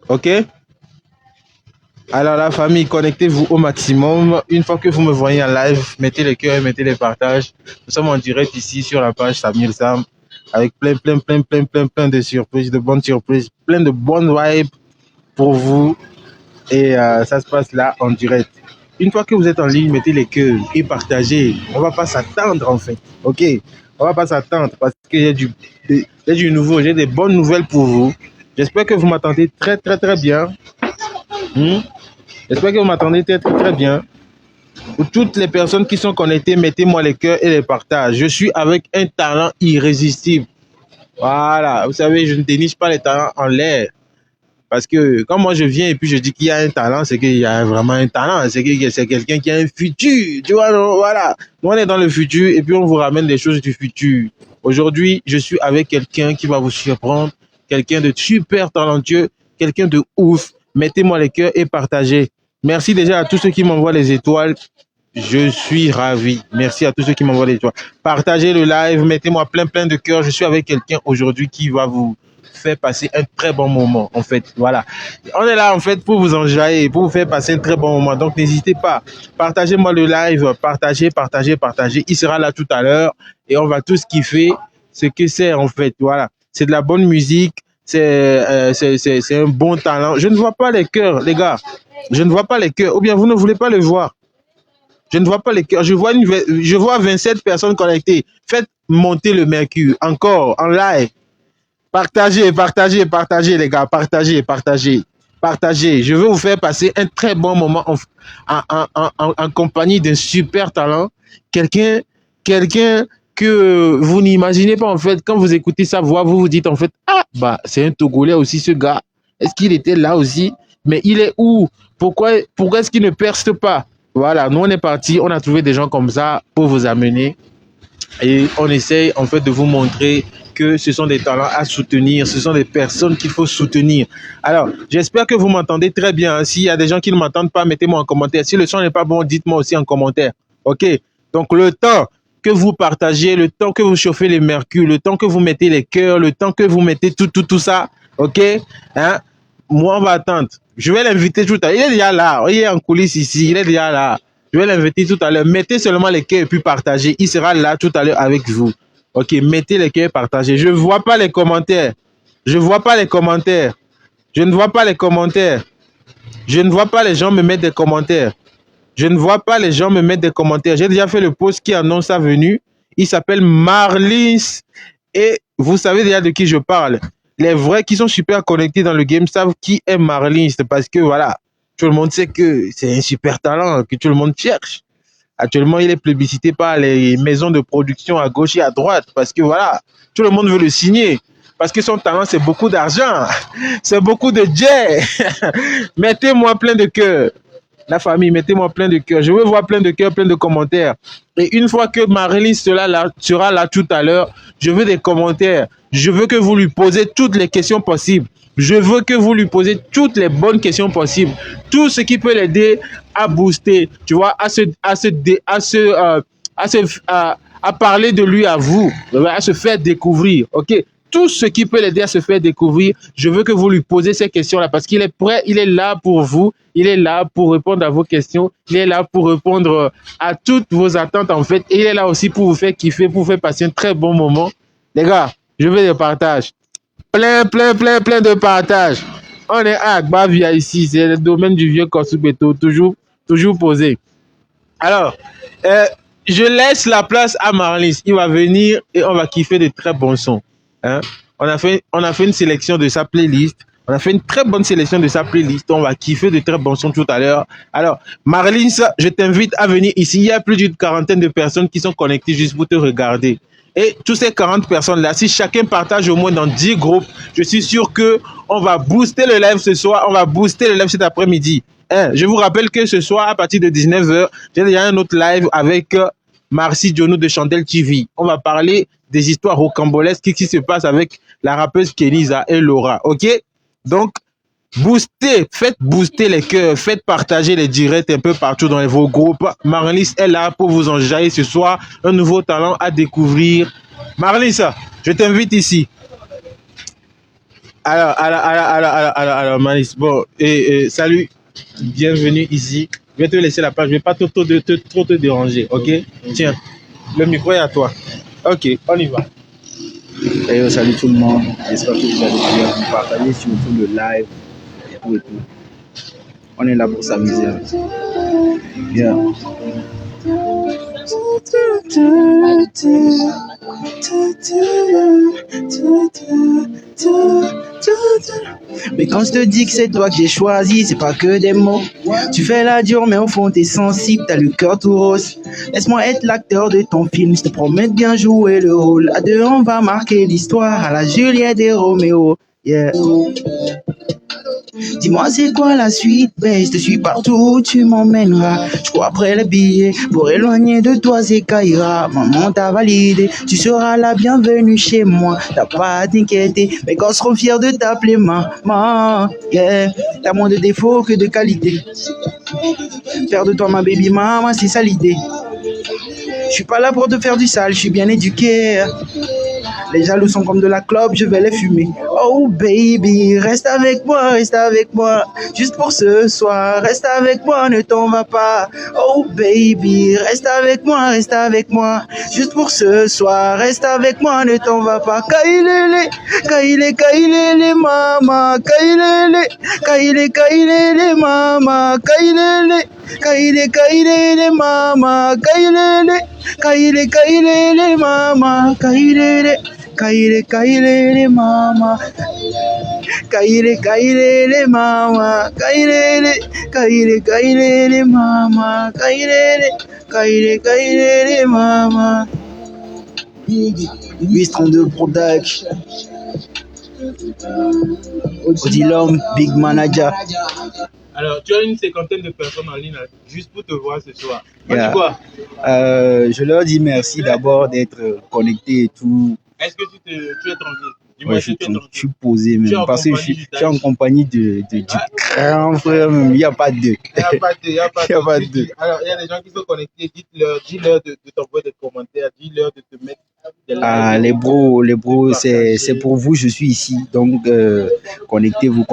Ok? Alors la famille, connectez-vous au maximum. Une fois que vous me voyez en live, mettez les cœurs, mettez les partages. Nous sommes en direct ici sur la page Samir Sam avec plein de surprises, de bonnes surprises, plein de bonnes vibes pour vous. Et ça se passe là en direct. Une fois que vous êtes en ligne, mettez les cœurs et partagez. On va pas s'attendre en fait. Ok? On va pas s'attendre parce que j'ai du nouveau, j'ai des bonnes nouvelles pour vous. J'espère que vous m'attendez très bien. Hmm? J'espère que vous m'attendez très bien. Pour toutes les personnes qui sont connectées, mettez-moi les cœurs et les partages. Je suis avec un talent irrésistible. Voilà, vous savez, je ne déniche pas les talents en l'air. Parce que quand moi je viens et puis je dis qu'il y a un talent, c'est qu'il y a vraiment un talent. C'est que c'est quelqu'un qui a un futur. Tu vois, non, voilà. Nous, on est dans le futur et puis on vous ramène des choses du futur. Aujourd'hui, je suis avec quelqu'un qui va vous surprendre, quelqu'un de super talentueux, quelqu'un de ouf. Mettez-moi les cœurs et partagez. Merci déjà à tous ceux qui m'envoient les étoiles. Je suis ravi. Merci à tous ceux qui m'envoient les étoiles. Partagez le live, mettez-moi plein de cœurs. Je suis avec quelqu'un aujourd'hui qui va vous faire passer un très bon moment, en fait. Voilà. On est là, en fait, pour vous enjailler, pour vous faire passer un très bon moment. Donc, n'hésitez pas. Partagez-moi le live. Partagez. Il sera là tout à l'heure et on va tous kiffer ce que c'est, en fait. Voilà. C'est de la bonne musique. C'est un bon talent. Je ne vois pas les cœurs, les gars. Je ne vois pas les cœurs. Ou bien vous ne voulez pas le voir. Je ne vois pas les cœurs. Je vois 27 personnes connectées. Faites monter le mercure. Encore, en live. Partagez, les gars. Partagez. Je veux vous faire passer un très bon moment en compagnie d'un super talent. Quelqu'un, quelqu'un que vous n'imaginez pas, en fait. Quand vous écoutez sa voix, vous vous dites, en fait, ah, bah, c'est un Togolais aussi, ce gars. Est-ce qu'il était là aussi? Mais il est où? Pourquoi est-ce qu'il ne perce pas? Voilà, nous, on est parti. On a trouvé des gens comme ça pour vous amener. Et on essaye en fait de vous montrer que ce sont des talents à soutenir, ce sont des personnes qu'il faut soutenir. Alors, j'espère que vous m'entendez très bien. S'il y a des gens qui ne m'entendent pas, mettez-moi en commentaire. Si le son n'est pas bon, dites-moi aussi en commentaire. OK? Donc, le temps que vous partagez, le temps que vous chauffez les mercures, le temps que vous mettez les cœurs, le temps que vous mettez tout ça, OK? Hein? Moi, on va attendre. Je vais l'inviter tout à l'heure. Il est déjà là. Il est en coulisses ici. Il est déjà là. Je vais l'inviter tout à l'heure. Mettez seulement les cœurs et puis partagez. Il sera là tout à l'heure avec vous. Ok, mettez les cœurs et partagez. Je ne vois pas les commentaires. Je ne vois pas les commentaires. Je ne vois pas les commentaires. Je ne vois pas les gens me mettre des commentaires. Je ne vois pas les gens me mettre des commentaires. J'ai déjà fait le post qui annonce sa venue. Il s'appelle Marlins. Et vous savez déjà de qui je parle. Les vrais qui sont super connectés dans le game savent qui est Marlins. Parce que voilà, tout le monde sait que c'est un super talent que tout le monde cherche. Actuellement, il est plébiscité par les maisons de production à gauche et à droite parce que voilà, tout le monde veut le signer. Parce que son talent, c'est beaucoup d'argent. C'est beaucoup de jet. Mettez-moi plein de cœur. La famille, mettez-moi plein de cœur. Je veux voir plein de cœur, plein de commentaires. Et une fois que Marilyn sera là tout à l'heure, je veux des commentaires. Je veux que vous lui posez toutes les questions possibles. Je veux que vous lui posez toutes les bonnes questions possibles. Tout ce qui peut l'aider à booster, tu vois, à parler de lui à vous, à se faire découvrir. OK? Tout ce qui peut l'aider à se faire découvrir, je veux que vous lui posez ces questions-là parce qu'il est prêt, il est là pour vous, il est là pour répondre à vos questions, il est là pour répondre à toutes vos attentes en fait, et il est là aussi pour vous faire kiffer, pour vous faire passer un très bon moment. Les gars, je veux des partages. Plein de partages. On est à Agbavia ici, c'est le domaine du vieux Kosubeto, toujours posé. Alors, je laisse la place à Marlis. Il va venir et on va kiffer de très bons sons. Hein? On a fait une sélection de sa playlist. On a fait une très bonne sélection de sa playlist. On va kiffer de très bons sons tout à l'heure. Alors, Marlis, je t'invite à venir ici. Il y a plus d'une quarantaine de personnes qui sont connectées juste pour te regarder. Et toutes ces 40 personnes-là, si chacun partage au moins dans 10 groupes, je suis sûr qu'on va booster le live ce soir, on va booster le live cet après-midi. Hein, je vous rappelle que ce soir, à partir de 19h, j'ai déjà un autre live avec Marcy Dionou de Chandel TV. On va parler des histoires rocambolesques qui se passent avec la rappeuse Kenisa et Laura. OK? Donc, faites booster les cœurs, faites partager les directs un peu partout dans vos groupes. Marlis est là pour vous enjailler ce soir, un nouveau talent à découvrir. Marlis, je t'invite ici. Alors, Manis, bon, salut, bienvenue ici. Je vais te laisser la page, je vais pas trop te déranger, ok? Tiens, le micro est à toi. Ok, on y va. Hey, salut tout le monde, j'espère que vous allez bien. Vous partagez surtout le live et tout et tout. On est là pour s'amuser. Bien. Mais quand je te dis que c'est toi que j'ai choisi, c'est pas que des mots. Tu fais la dure, mais au fond t'es sensible, t'as le cœur tout rose. Laisse-moi être l'acteur de ton film, je te promets de bien jouer le rôle. À deux, on va marquer l'histoire à la Juliette et Roméo. Yeah. Dis-moi c'est quoi la suite, ben je te suis partout où tu m'emmèneras. Je cours après les billets pour éloigner de toi c'est Kaira. Maman t'a validé, tu seras la bienvenue chez moi. T'as pas à t'inquiéter, mes gars seront fiers de t'appeler maman. Yeah, t'as moins de défauts que de qualités. Faire de toi ma baby mama, c'est ça l'idée. Je suis pas là pour te faire du sale, je suis bien éduqué. Les jaloux sont comme de la clope, je vais les fumer. Oh baby, reste avec moi, juste pour ce soir. Reste avec moi, ne t'en va pas. Oh baby, reste avec moi, juste pour ce soir. Reste avec moi, ne t'en va pas. Kailele, kailele, mama, kailele, mama, kailele, mama, kailele, mama, kailele, mama, kailele, mama, kailele, mama, kailele, mama. 832 Production. Odilom, Big Manager. Alors, tu as une cinquantaine de personnes en ligne juste pour te voir ce soir. On dit quoi? Je leur dis merci d'abord d'être connectés et tout. Est-ce que tu es tranquille? Ouais, je suis posé même parce que je suis en compagnie du grand frère même. Il n'y a pas de deux. Il n'y a pas de deux. Alors, il y a des gens qui sont connectés. Dis-leur de t'envoyer des commentaires. Dis-leur de te mettre des likes. Ah, les bros, c'est pour vous, je suis ici. Donc, connectez-vous,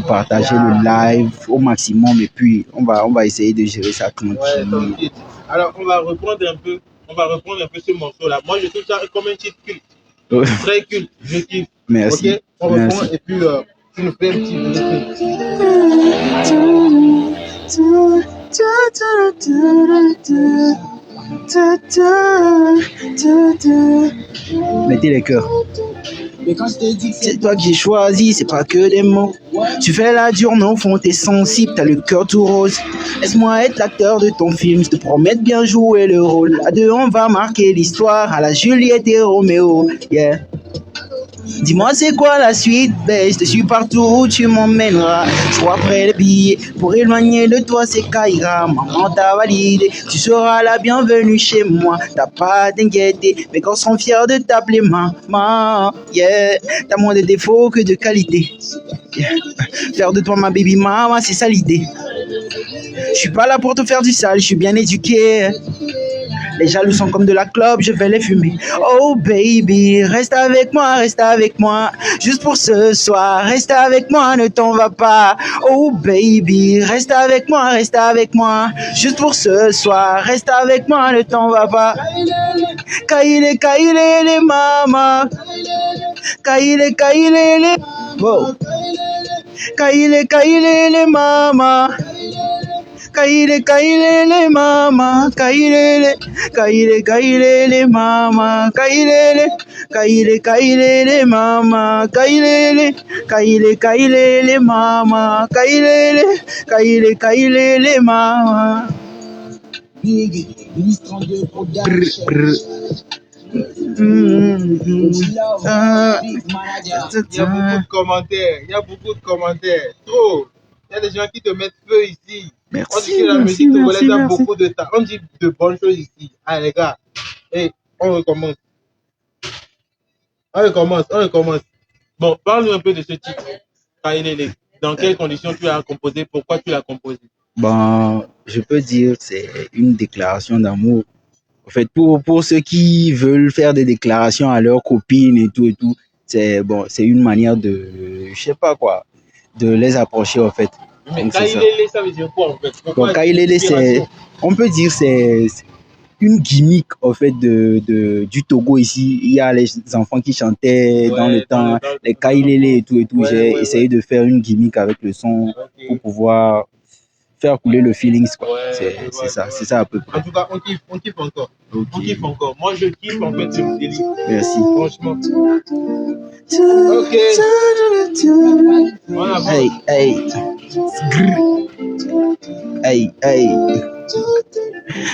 partagez le live au maximum et puis on va essayer de gérer ça tranquille. Ouais, alors, on va reprendre un peu ce morceau-là. Moi, je trouve ça comme un titre culte. Très culte, je kiffe. Merci. Ok, on reprend et puis tu nous fais un petit mettez les cœurs. C'est toi que j'ai choisi, c'est pas que des mots. Tu fais la dure, mais au fond t'es sensible, t'as le cœur tout rose. Laisse-moi être l'acteur de ton film, je te promets de bien jouer le rôle. À deux, on va marquer l'histoire à la Juliette et Roméo. Yeah. Dis-moi c'est quoi la suite, ben je te suis partout où tu m'emmèneras. Je crois après les billets pour éloigner de toi c'est Kaira. Maman t'a validé, tu seras la bienvenue chez moi. T'as pas à t'inquiéter, mes gars seront fiers de t'appeler maman. Yeah, t'as moins de défauts que de qualités. Yeah. Faire de toi ma baby mama, c'est ça l'idée. Je suis pas là pour te faire du sale, je suis bien éduqué. Les jaloux sont comme de la clope, je vais les fumer. Oh baby, reste avec moi, juste pour ce soir. Reste avec moi, ne t'en va pas. Oh baby, reste avec moi, juste pour ce soir. Reste avec moi, ne t'en va pas. Kailele, mama. Kailele. Wow. Kailele, mama. Kailele, mama, kailele, mama, kailele, mama, kailele, mama, kailele, mama. Big, ministre de production. Il y a beaucoup de commentaires. Trop. Il y a des gens qui te mettent feu ici. Merci, on dit que la musique togolaise a beaucoup de temps. On dit de bonnes choses ici. Allez les gars, et on recommence. Bon, parle-nous un peu de ce titre. Kailele. Dans quelles conditions tu l'as composé? Pourquoi tu l'as composé? Bon, je peux dire que c'est une déclaration d'amour. En fait, pour ceux qui veulent faire des déclarations à leurs copines et tout, c'est bon, c'est une manière de, je sais pas quoi, de les approcher en fait. Mais Donc c'est ça. Kailele, ça veut dire quoi en fait? Donc Kailele, c'est, on peut dire c'est une gimmick en fait du Togo ici. Il y a les enfants qui chantaient dans le temps, les Kailele et tout et tout. J'ai essayé de faire une gimmick avec le son pour pouvoir faire couler le feelings quoi. C'est ça à peu près. En tout cas, on kiffe encore. Okay. On kiffe encore. Moi, je kiffe en fait ce délire. Merci. Franchement. Ok. Hey, hey. Hey, hey.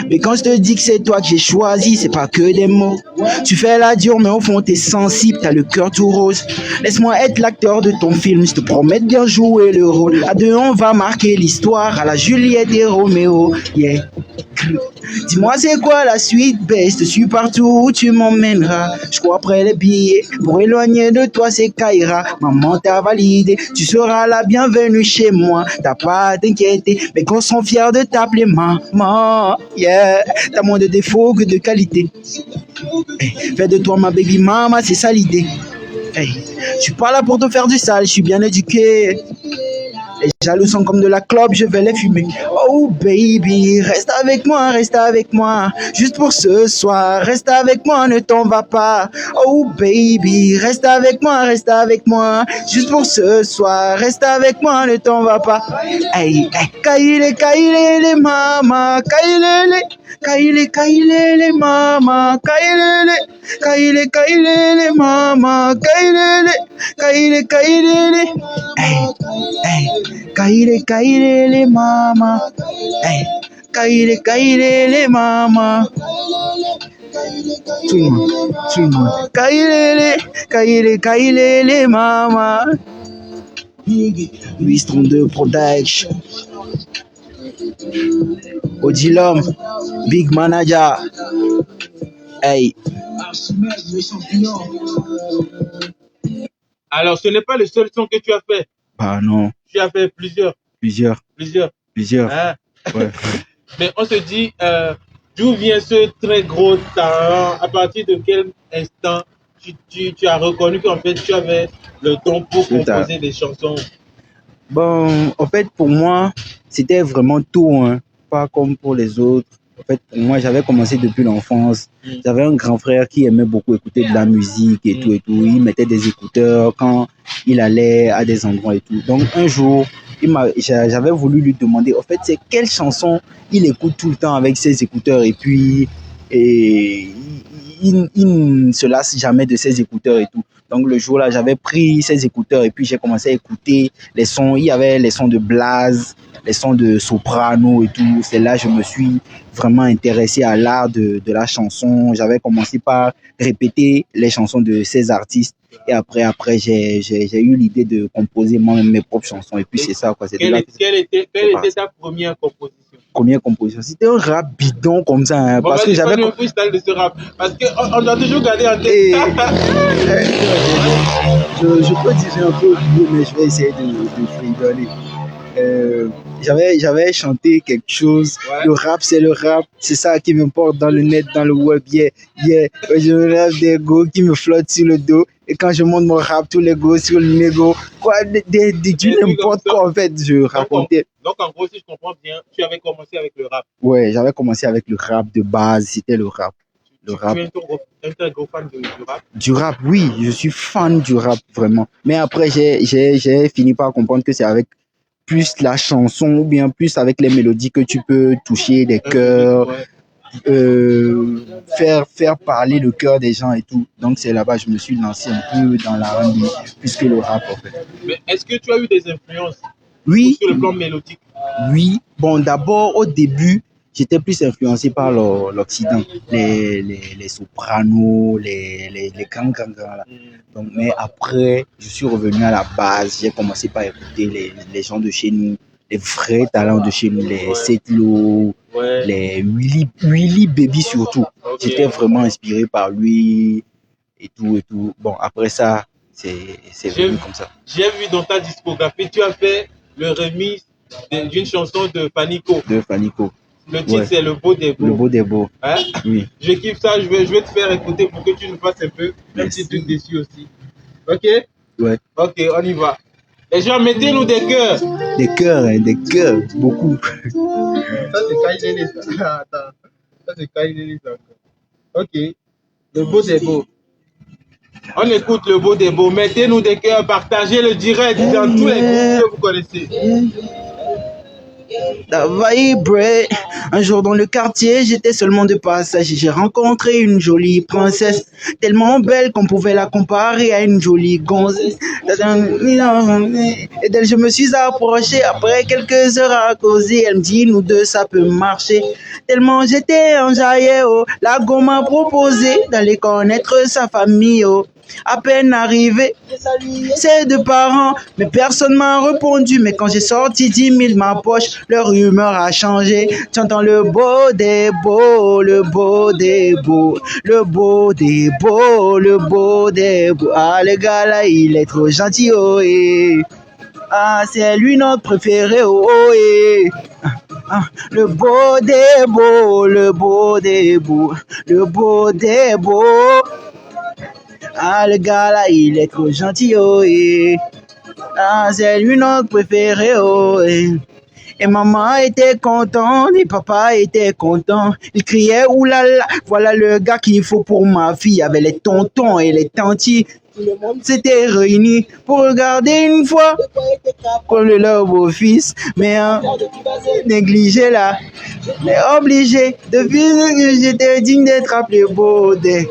Mais quand je te dis que c'est toi que j'ai choisi, c'est pas que des mots. Tu fais la dure, mais au fond t'es sensible, t'as le cœur tout rose. Laisse-moi être l'acteur de ton film, je te promets de bien jouer le rôle. À deux, on va marquer l'histoire à la Juliette et Roméo. Yeah. Dis-moi c'est quoi la suite, babe, je te suis partout où tu m'emmèneras. Je cours après les billets, pour éloigner de toi c'est Kaira. Maman t'a validé, tu seras la bienvenue chez moi. T'as pas à t'inquiéter, mes gosses sont fiers de t'appeler maman. Yeah, t'as moins de défauts que de qualité. Hey, fais de toi ma baby mama, c'est ça l'idée. Hey, je suis pas là pour te faire du sale, je suis bien éduqué. Les jaloux sont comme de la clope, je vais les fumer. Oh baby, reste avec moi, juste pour ce soir. Reste avec moi, ne t'en va pas. Oh baby, reste avec moi, juste pour ce soir. Reste avec moi, ne t'en va pas. Hey, hey, kaile, mama, kaile, mama, kaile, mama, kaile. Hey, hey. Kaile, mama. Hey, kaile, mama. Tout le monde. Kaile, mama. 832 Production. Odilum, Big Manager. Hey. Alors, ce n'est pas le seul son que tu as fait. Ah non. Tu as fait plusieurs. Hein? Ouais. Mais on se dit, d'où vient ce très gros talent? À partir de quel instant tu as reconnu qu'en fait tu avais le don pour composer des chansons? Bon, en fait, pour moi, c'était vraiment tout, hein. Pas comme pour les autres. En fait, pour moi, j'avais commencé depuis l'enfance. J'avais un grand frère qui aimait beaucoup écouter de la musique et tout et tout. Il mettait des écouteurs quand il allait à des endroits et tout. Donc, un jour, j'avais voulu lui demander, en fait, c'est quelle chanson il écoute tout le temps avec ses écouteurs et puis il ne se lasse jamais de ses écouteurs et tout. Donc, le jour-là, j'avais pris ses écouteurs et puis j'ai commencé à écouter les sons. Il y avait les sons de Blaze, les sons de soprano et tout. C'est là que je me suis vraiment intéressé à l'art de la chanson. J'avais commencé par répéter les chansons de ces artistes. Et après j'ai eu l'idée de composer moi-même mes propres chansons. Et puis c'est ça, quoi. Quelle était ta première composition? Première composition, c'était un rap bidon comme ça. Hein, bon, parce que j'avais le freestyle de ce rap. Parce qu'on doit toujours garder en tête. Je peux dire un peu oublié, mais je vais essayer de rigoler. J'avais chanté quelque chose. Ouais. Le rap, c'est ça qui me porte dans le net, dans le web. Yeah. Je rêve des go qui me flottent sur le dos. Et quand je monte mon rap, tous les go sur le négo. Quoi, du n'importe quoi, en fait, je racontais. Donc, en gros, si je comprends bien, tu avais commencé avec le rap. Ouais, j'avais commencé avec le rap de base. C'était le rap. Tu es un gros fan du rap? Du rap, oui. Je suis fan du rap, vraiment. Mais après, j'ai fini par comprendre que c'est avec plus la chanson ou bien plus avec les mélodies que tu peux toucher des cœurs, faire parler le cœur des gens et tout. Donc c'est là-bas que je me suis lancé un peu dans la R&B plus que le rap en fait. Mais est-ce que tu as eu des influences? Oui. Sur le plan mélodique? Oui. Bon, d'abord au début, j'étais plus influencé par l'Occident, les sopranos, les grands là. Donc, mais après, je suis revenu à la base. J'ai commencé par écouter les gens de chez nous, les vrais talents de chez nous, les Setlo, les Willy Baby surtout. Okay. J'étais vraiment inspiré par lui et tout. Bon, après ça, c'est venu comme ça. J'ai vu dans ta discographie, tu as fait le remix d'une chanson de Fanico. Le titre, c'est Le Beau des Beaux. Le Beau des Beaux. Hein? Oui. Je kiffe ça, je vais te faire écouter pour que tu nous fasses un peu un petit truc dessus aussi. Ok? Ouais. Ok, on y va. Les gens, mettez-nous des cœurs. Des cœurs, beaucoup. Ça, c'est Kailele, ça. Attends. Ça, c'est Kailele, ça. Ok. Le beau des beaux. On écoute le beau des beaux. Mettez-nous des cœurs, partagez le direct dans tous les groupes que vous connaissez. Ça vibré. Un jour dans le quartier, j'étais seulement de passage. J'ai rencontré une jolie princesse, tellement belle qu'on pouvait la comparer à une jolie gonzesse. Et d'elle, je me suis approché. Après quelques heures à causer, elle me dit, nous deux, ça peut marcher. Tellement j'étais enjaillé, oh. La go m'a proposé d'aller connaître sa famille, oh. À peine arrivé, ses deux parents, mais personne m'a répondu. Mais quand j'ai sorti 10 000 de ma poche, leur humeur a changé. Tu entends le beau des beaux, le beau des beaux, le beau des beaux, le beau des beaux. Ah, le gars là, il est trop gentil, oh, eh. Ah, c'est lui notre préféré, oh, oh, eh. Le beau des beaux, le beau des beaux, le beau des beaux. Ah, le gars là, il est trop gentil, oh, eh. Ah, c'est lui notre préféré, oh, eh. Et maman était contente, et papa était content. Il criait, oulala, voilà le gars qu'il faut pour ma fille. Il y avait les tontons et les tantis. Tout le monde s'était réuni pour regarder une fois comme leur beau-fils. Mais négligé là, mais obligé. Depuis que j'étais digne d'être appelé beau. Les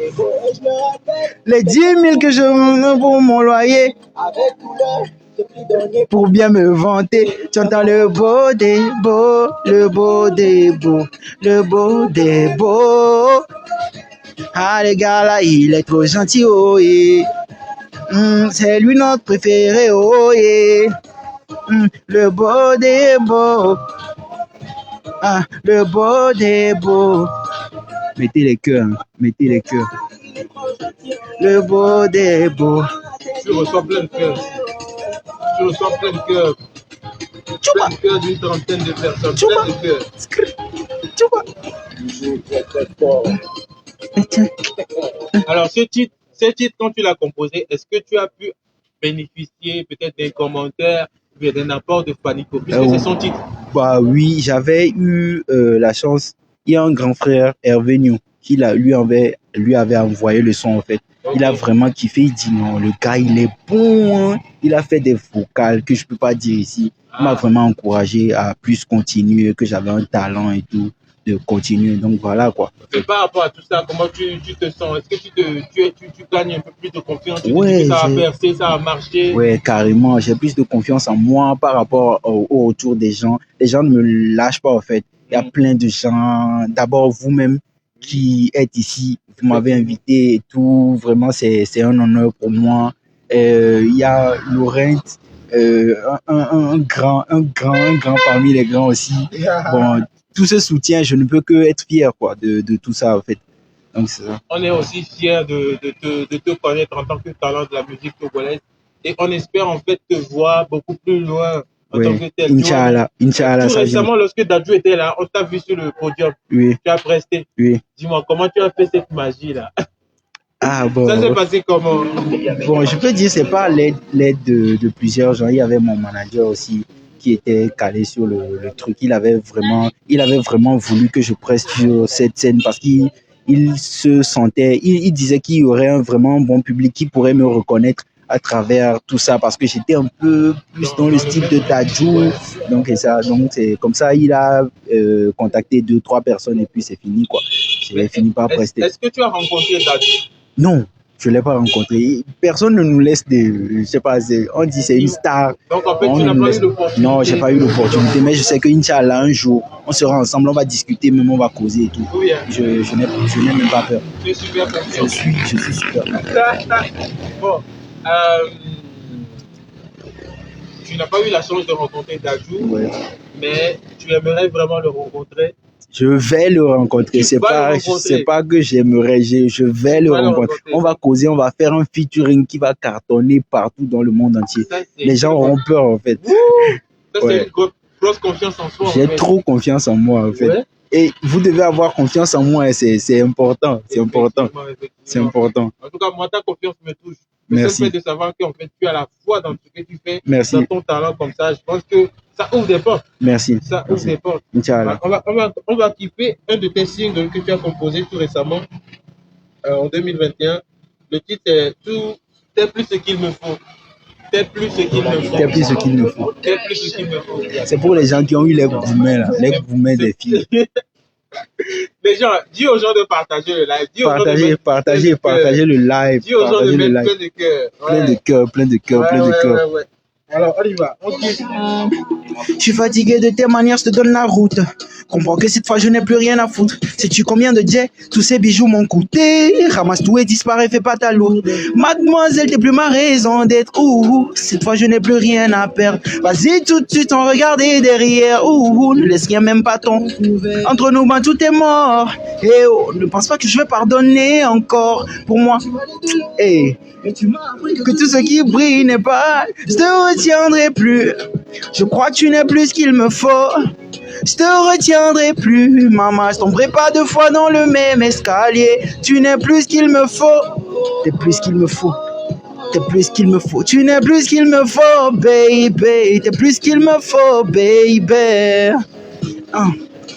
10 000 que je me pour mon loyer. Pour bien me vanter, tu entends le beau des beaux, le beau des beaux, le beau des beaux. Ah, le gars là, il est trop gentil, oh yeah. C'est lui notre préféré, oh yeah. Le beau des beaux. Ah, le beau des beaux. Mettez les cœurs, mettez les cœurs. Le beau des beaux. Tu reçois plein de cœurs. Tu reçois plein de cœurs. Plein de cœurs d'une trentaine de personnes. Plein de cœurs. Alors, ce titre, quand tu l'as composé, est-ce que tu as pu bénéficier peut-être d'un commentaire ou d'un apport de Fanico, puisque c'est son titre? Bah oui, j'avais eu la chance. Il y a un grand frère, Hervé New, qui lui avait envoyé le son en fait. Okay. Il a vraiment kiffé. Il dit non, le gars il est bon. Hein. Il a fait des vocales que je peux pas dire ici. Il m'a vraiment encouragé à plus continuer, que j'avais un talent et tout, de continuer. Donc voilà quoi. Et par rapport à tout ça, comment tu te sens? Est-ce que tu gagnes un peu plus de confiance? Tu ouais, dis que ça va percer, ça va marcher? Ouais, carrément. J'ai plus de confiance en moi par rapport au retour des gens. Les gens ne me lâchent pas en fait. Il y a plein de gens. D'abord vous-même qui êtes ici, vous m'avez invité et tout. Vraiment, c'est un honneur pour moi. Il y a Laurent, un grand parmi les grands aussi. Bon, tout ce soutien, je ne peux que être fier quoi de tout ça en fait. Donc c'est ça. On est aussi fiers de te connaître en tant que talent de la musique togolaise et on espère en fait te voir beaucoup plus loin. En tant que tel. Inch'Allah, Inch'Allah. Tout récemment, lorsque Dadju était là, on t'a vu sur le podium. Oui. Tu as presté. Oui. Dis-moi, comment tu as fait cette magie-là? Ah bon. Ça s'est passé comment? Bon, je peux dire, c'est pas l'aide de plusieurs gens. Il y avait mon manager aussi qui était calé sur le truc. Il avait vraiment voulu que je preste sur cette scène parce qu'il se sentait, il disait qu'il y aurait un vraiment bon public qui pourrait me reconnaître à travers tout ça parce que j'étais un peu plus dans le style de Dadju. Donc c'est comme ça, il a contacté 2-3 personnes et puis c'est fini quoi. J'ai fini par prester. Est-ce que tu as rencontré Dadju? Non, je l'ai pas rencontré. Personne ne nous laisse je sais pas, on dit c'est une star. Donc en fait, tu n'as pas eu l'opportunité? Non, j'ai pas eu l'opportunité, mais je sais que Inch'Allah, un jour, on sera ensemble, on va discuter, même on va causer et tout. Oui, hein. Je n'ai même pas peur. Tu es super confiant. Je suis super confiant. Bon, tu n'as pas eu la chance de rencontrer Dadju, ouais. Mais tu aimerais vraiment le rencontrer? Je vais le rencontrer. C'est pas que j'aimerais, je vais le rencontrer. On va causer, on va faire un featuring qui va cartonner partout dans le monde entier. Ça, les gens auront peur en fait. Ça, c'est une grosse confiance en soi. J'ai trop confiance en moi en fait. Ouais. Et vous devez avoir confiance en moi, c'est important, c'est important. C'est important. En tout cas, moi, ta confiance me touche. Le Merci. seul fait de savoir qu'en fait, tu as la foi dans ce que tu fais, Merci. dans ton talent comme ça, je pense que ça ouvre des portes. Merci. Ça ouvre des portes. Inch'Allah. On va kiffer un de tes singles que tu as composé tout récemment, en 2021. Le titre est Tout, t'es plus ce qu'il me faut. T'es plus ce qu'il me faut. T'es plus ce qu'il me faut. T'es plus ce qu'il me faut. C'est pour les gens qui ont eu les gourmets, là, les gourmets des filles. Les gens, dis aux gens de partager le live. Dis aux gens de mettre Partager le live. Dis aux gens de Partager le mettre live. plein de cœur. Plein de cœur. Ouais. Alors, on y va. On kiffe. Je suis fatigué de tes manières, je te donne la route. Comprends que cette fois je n'ai plus rien à foutre. Sais-tu combien de jets tous ces bijoux m'ont coûté? Ramasse tout et disparaît, fais pas ta lourde. Mademoiselle, t'es plus ma raison d'être. Ouh, cette fois je n'ai plus rien à perdre. Vas-y tout de suite, on regardait derrière. Ouh, ne laisse rien, même pas ton. Entre nous, ben tout est mort. Eh oh, ne pense pas que je vais pardonner encore. Pour moi, eh. Que tout ce qui brille n'est pas, je te retiendrai plus. Je crois que tu n'es plus ce qu'il me faut. Je te retiendrai plus, maman. Je tomberai pas deux fois dans le même escalier. Tu n'es plus ce qu'il me faut. T'es plus ce qu'il me faut. T'es plus ce qu'il me faut. Tu n'es plus ce qu'il me faut, baby. T'es plus ce qu'il me faut, baby.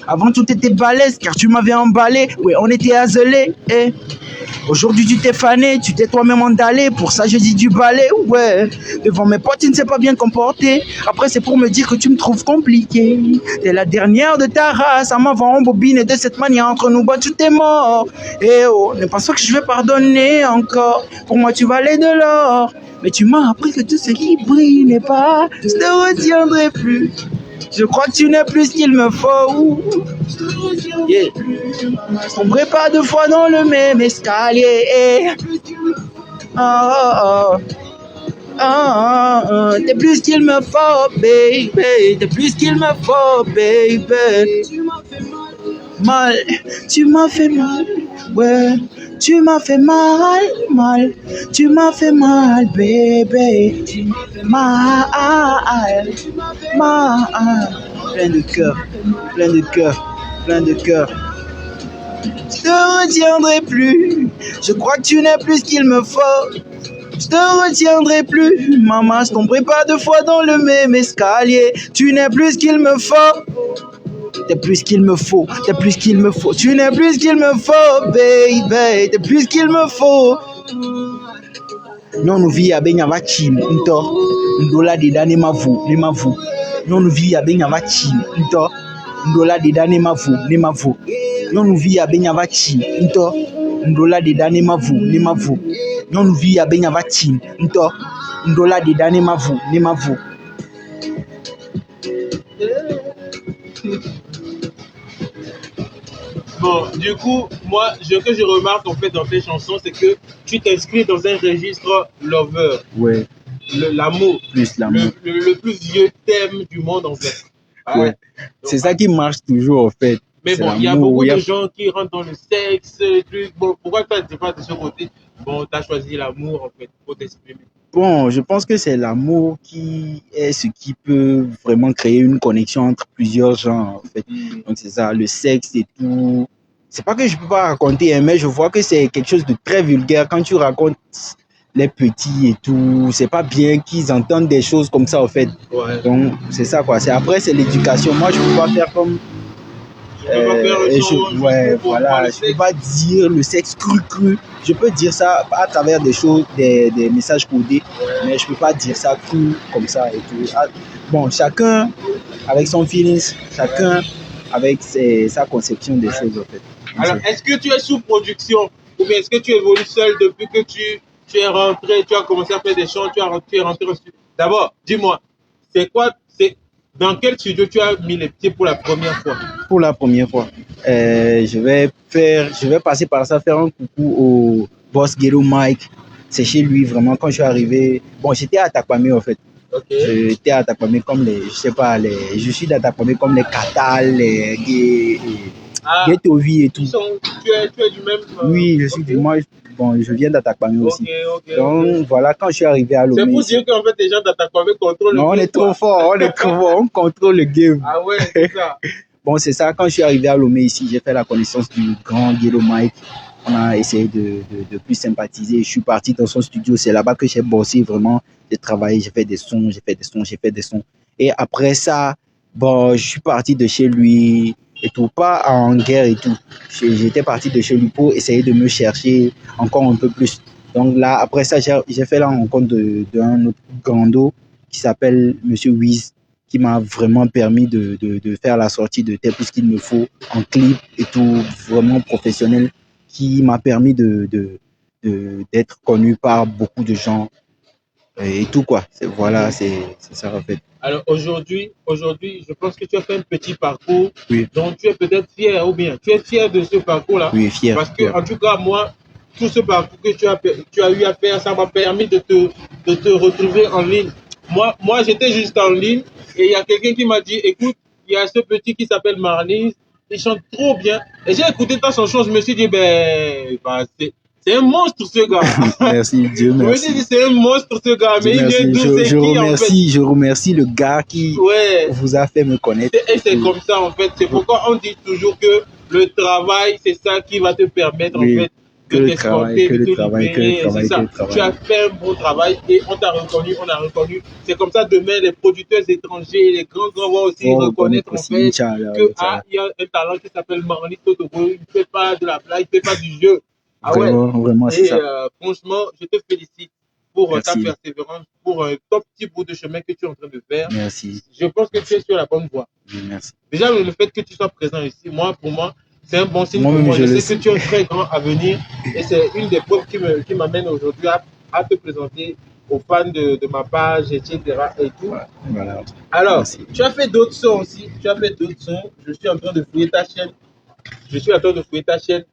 Avant tout était balèze car tu m'avais emballé. Ouais, on était azelés. Eh. Aujourd'hui tu t'es fané, tu t'es toi-même emballé. Pour ça je dis du balai, ouais. Devant mes potes tu ne sais pas bien te comporter. Après c'est pour me dire que tu me trouves compliqué. T'es la dernière de ta race à m'avoir embobiné de cette manière. Entre nous, bah tout est mort. Eh oh, ne pense pas que je vais pardonner encore. Pour moi tu valais de l'or. Mais tu m'as appris que tout ce qui brille n'est pas. Je te retiendrai plus. Je crois que tu n'es plus ce qu'il me faut. Yeah. Je tomberai pas deux fois dans le même escalier. T'es plus ce qu'il me faut, baby. T'es plus ce qu'il me faut, baby. Mal, tu m'as fait mal, ouais. Tu m'as fait mal. Tu m'as fait mal, bébé. Mal. Plein de cœur. Je te retiendrai plus. Je crois que tu n'es plus ce qu'il me faut. Je te retiendrai plus. Maman, je tomberai pas deux fois dans le même escalier. Tu n'es plus ce qu'il me faut. T'es plus ce qu'il me faut. Tu n'es plus ce qu'il me faut, baby. T'es plus ce qu'il me faut. Non, nous vivons à Benyavachim. Ndola de dane mavu. Non, nous vivons à Benyavachim. Ndola de dane mavu. Non, nous vivons à Benyavachim. Ndola de dane mavu. Non, nous vivons à Benyavachim. Ndola de dane mavu. Bon, du coup, moi, ce que je remarque en fait dans tes chansons, c'est que tu t'inscris dans un registre lover. Ouais. L'amour. Plus l'amour. Le plus vieux thème du monde en fait. Ouais. C'est ça qui marche toujours en fait. Mais bon, il y a beaucoup de gens qui rentrent dans le sexe, les trucs. Bon, pourquoi toi, tu n'es pas de ce côté? Bon, tu as choisi l'amour en fait pour t'exprimer. Bon, je pense que c'est l'amour qui est ce qui peut vraiment créer une connexion entre plusieurs gens en fait. Donc c'est ça, le sexe et tout. C'est pas que je peux pas raconter, mais je vois que c'est quelque chose de très vulgaire quand tu racontes les petits et tout. C'est pas bien qu'ils entendent des choses comme ça en fait. Ouais. Donc c'est ça quoi. Après c'est l'éducation. Moi je peux pas faire comme je peux pas dire le sexe cru. Je peux dire ça à travers des choses, des messages codés, mais je peux pas dire ça cru comme ça et tout. Bon, chacun avec son feeling, chacun avec sa conception des choses en fait. Alors, est-ce que tu es sous production ou bien est-ce que tu évolues seul depuis que tu es rentré, tu as commencé à faire des chants, tu es rentré au studio? D'abord, dis-moi, dans quel studio tu as mis les pieds pour la première fois? Pour la première fois, je vais passer par ça, faire un coucou au boss Ghetto Mike. C'est chez lui vraiment quand je suis arrivé. Bon, j'étais à Takwame en fait. Okay. J'étais à Takwame comme je suis d'Atakwame comme les Katal, les Ghetto Vie et tout. Tu es du même. Oui, je suis moi. Bon, je viens d'Atakwame aussi. Donc voilà, quand je suis arrivé à Lomé. C'est pour dire qu'en fait les gens d'Atakwame contrôlent le game. Non, on est trop fort, on contrôle le game. Ah ouais, c'est ça. Bon, c'est ça, quand je suis arrivé à Lomé ici, j'ai fait la connaissance du grand Ghetto Mike. On a essayé de plus sympathiser. Je suis parti dans son studio. C'est là-bas que j'ai bossé vraiment. J'ai travaillé, j'ai fait des sons. Et après ça, bon, je suis parti de chez lui et tout. Pas en guerre et tout. J'étais parti de chez lui pour essayer de me chercher encore un peu plus. Donc là, après ça, j'ai fait la rencontre d'un autre grando qui s'appelle Monsieur Wiz, qui m'a vraiment permis de faire la sortie de tout ce qu'il me faut en clip et tout, vraiment professionnel, qui m'a permis d'être connu par beaucoup de gens et tout quoi. Voilà, c'est ça en fait. Alors aujourd'hui, je pense que tu as fait un petit parcours Oui. dont tu es peut-être fier, ou bien tu es fier de ce parcours-là. Oui, fier. Parce que, en tout cas, moi, tout ce parcours que tu as eu à faire, ça m'a permis de te retrouver en ligne. Moi, j'étais juste en ligne et il y a quelqu'un qui m'a dit, écoute, il y a ce petit qui s'appelle Marlise, il chante trop bien. Et j'ai écouté ta chanson, je me suis dit, c'est un monstre ce gars. Merci, Dieu merci. Je me suis dit, c'est un monstre ce gars, mais il vient d'où, c'est qui en fait? Je remercie le gars qui vous a fait me connaître. Et c'est comme ça en fait. C'est pourquoi on dit toujours que le travail, c'est ça qui va te permettre en fait de t'exporter, de te libérer. C'est ça. Tu as fait un bon travail et on t'a reconnu, on a reconnu. C'est comme ça demain les producteurs étrangers, les grands vont aussi reconnaître en fait que il y a un talent qui s'appelle Marley Totogo. Il ne fait pas de la blague, il ne fait pas du jeu. Ah ouais. Vraiment, c'est ça. Franchement, je te félicite pour ta persévérance, pour un top petit bout de chemin que tu es en train de faire. Merci. Je pense que tu es sur la bonne voie. Merci. Déjà, le fait que tu sois présent ici, pour moi, c'est un bon signe pour moi. Je sais que tu as un très grand avenir et c'est une des preuves qui m'amène aujourd'hui à te présenter aux fans de ma page, etc. et tout. Voilà. Alors, merci. Tu as fait d'autres sons aussi. Je suis en train de fouiller ta chaîne.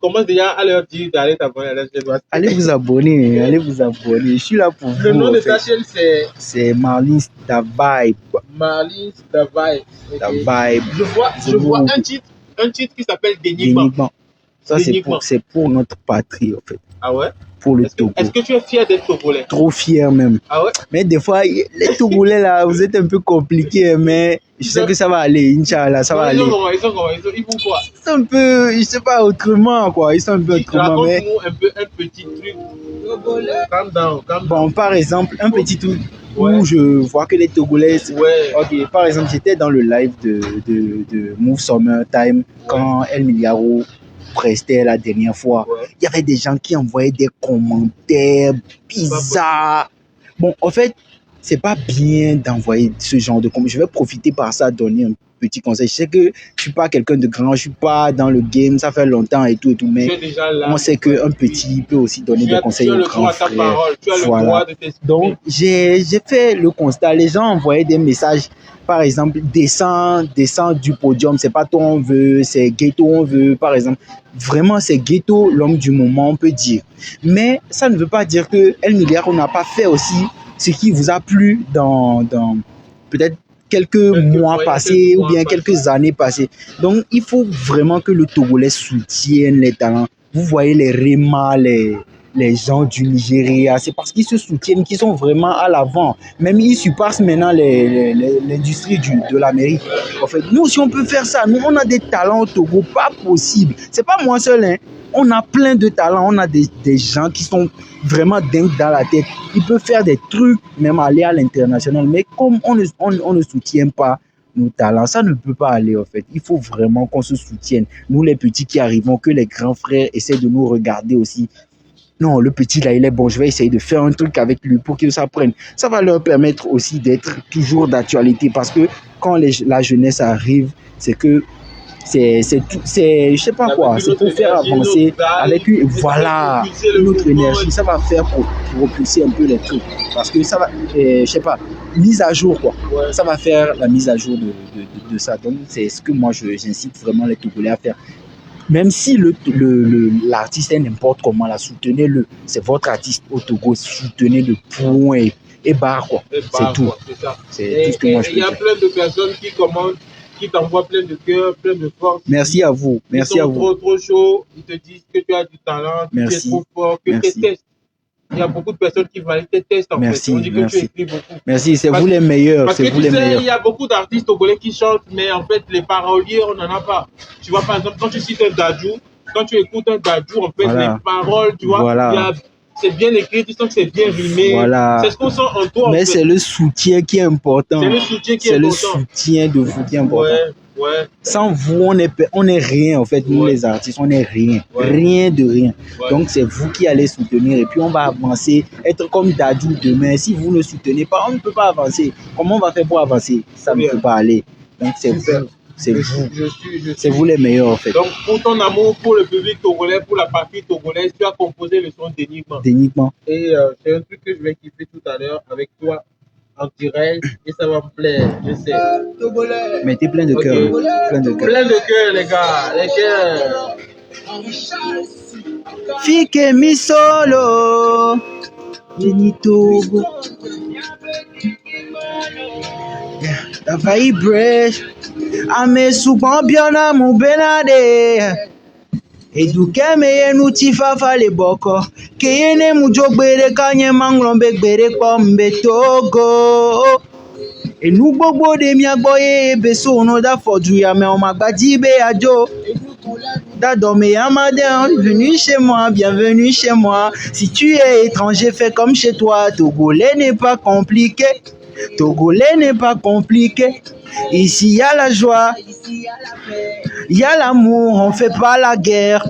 Commence déjà à leur dire d'aller t'abonner à la chaîne. Allez vous abonner. Je suis là pour vous. Le nom de ta chaîne, c'est Marlins Da Vibe. Marlins Da Vibe. Okay. Da Vibe. Je vois un titre qui s'appelle Dénigment. Ça, c'est pour notre patrie, en fait. Ah ouais? Pour le Togo. Est-ce que tu es fier d'être Togolais? Trop fier même. Ah ouais? Mais des fois, les Togolais là, vous êtes un peu compliqués, mais je sais que ça va aller, Inch'Allah, ça va aller. Ils font quoi? Ils sont un peu, je sais pas, autrement quoi. Ils sont un peu autrement. Raconte-nous un petit truc. Calm down. Bon, par exemple, un petit truc où je vois que les Togolais. Ok, par exemple, j'étais dans le live de Move Summertime quand El Miliaro prestait la dernière fois. Il y avait des gens qui envoyaient des commentaires bizarres. Bon, en fait, c'est pas bien d'envoyer ce genre de commentaires. Je vais profiter par ça, donner un petit conseil. Je sais que je suis pas quelqu'un de grand, je suis pas dans le game, ça fait longtemps et tout, mais on sait qu'un petit peut aussi donner des conseils aux grands frères. Voilà. Donc, j'ai fait le constat. Les gens envoyaient des messages. Par exemple, descends du podium, c'est pas toi on veut, c'est Ghetto on veut, par exemple. Vraiment, c'est Ghetto l'homme du moment, on peut dire. Mais ça ne veut pas dire que El Miliaro n'a pas fait aussi ce qui vous a plu dans peut-être quelques mois passés ou bien quelques années passées. Donc, il faut vraiment que le Togolais soutienne les talents. Vous voyez les Rema, les gens du Nigeria, c'est parce qu'ils se soutiennent qu'ils sont vraiment à l'avant. Même ils surpassent maintenant l'industrie de l'Amérique. En fait, nous aussi, on peut faire ça. Nous, on a des talents au Togo, pas possible. C'est pas moi seul, hein. On a plein de talents. On a des gens qui sont vraiment dingues dans la tête. Ils peuvent faire des trucs, même aller à l'international. Mais comme on ne soutient pas nos talents, ça ne peut pas aller en fait. Il faut vraiment qu'on se soutienne. Nous, les petits qui arrivons, que les grands frères essaient de nous regarder aussi. Non, le petit là, il est bon, je vais essayer de faire un truc avec lui pour qu'il s'apprenne. Ça va leur permettre aussi d'être toujours d'actualité parce que quand la jeunesse arrive, c'est que c'est je sais pas quoi, c'est pour faire avancer avec une, voilà, notre énergie. Ça va faire pour propulser un peu les trucs parce que ça va, je sais pas, mise à jour quoi. Ça va faire la mise à jour de ça. Donc, c'est ce que moi, j'incite vraiment les Togolais à faire. Même si l'artiste est n'importe comment, là, soutenez-le. C'est votre artiste au Togo, soutenez-le, point et barre, quoi. C'est tout. C'est tout ce que moi je peux dire. Il y a plein de personnes qui commandent, qui t'envoient plein de cœur, plein de force. Merci à vous. Merci à vous. Trop chaud. Ils te disent que tu as du talent, que tu es trop fort, que tu testes. Il y a beaucoup de personnes qui valident tes tests en fait. On dit que tu écris beaucoup. Merci, c'est vous les meilleurs. Parce que tu sais, il y a beaucoup d'artistes togolais qui chantent, mais en fait, les paroliers, on n'en a pas. Tu vois, par exemple, quand tu cites un Dadju, quand tu écoutes un Dadju, en fait, Voilà. les paroles, tu vois, Voilà. c'est bien écrit, tu sens que c'est bien rimé. Voilà. C'est ce qu'on sent en toi. Mais en fait. c'est le soutien qui est important. C'est le soutien qui est C'est le important. soutien de vous qui est important. Ouais. Sans vous, on est rien en fait. Nous les artistes, on est rien. Ouais. Rien de rien. Ouais. Donc c'est vous qui allez soutenir et puis on va avancer. Être comme Dadju demain. Si vous ne soutenez pas, on ne peut pas avancer. Comment on va faire pour avancer? Ça ne peut pas aller. Donc c'est vous. C'est vous. C'est vous les meilleurs en fait. Donc pour ton amour pour le public togolais, pour la partie togolaise, tu as composé le son d'Enigma. Et c'est un truc que je vais kiffer tout à l'heure avec toi en direct et ça va me plaire, je sais. Mais t'es plein de cœur. Okay. Plein de cœur. Plein de cœur les gars. Les cœurs. Fike mi solo. Benito. La vibrate. Ame souvent bien à mon benade. Eduke meye nuti fafa le boko. Keyene mujo gbere kanye manglombe gbere kombe togo. Et nous bobo de mi agboye beso no da fodu ya me on magbadi be ajo. Dadome Amadin, bienvenue chez moi, bienvenue chez moi. Si tu es étranger, fais comme chez toi. Togolais n'est pas compliqué. Togolais n'est pas compliqué. Ici, il y a la joie, il y a l'amour, on fait pas la guerre.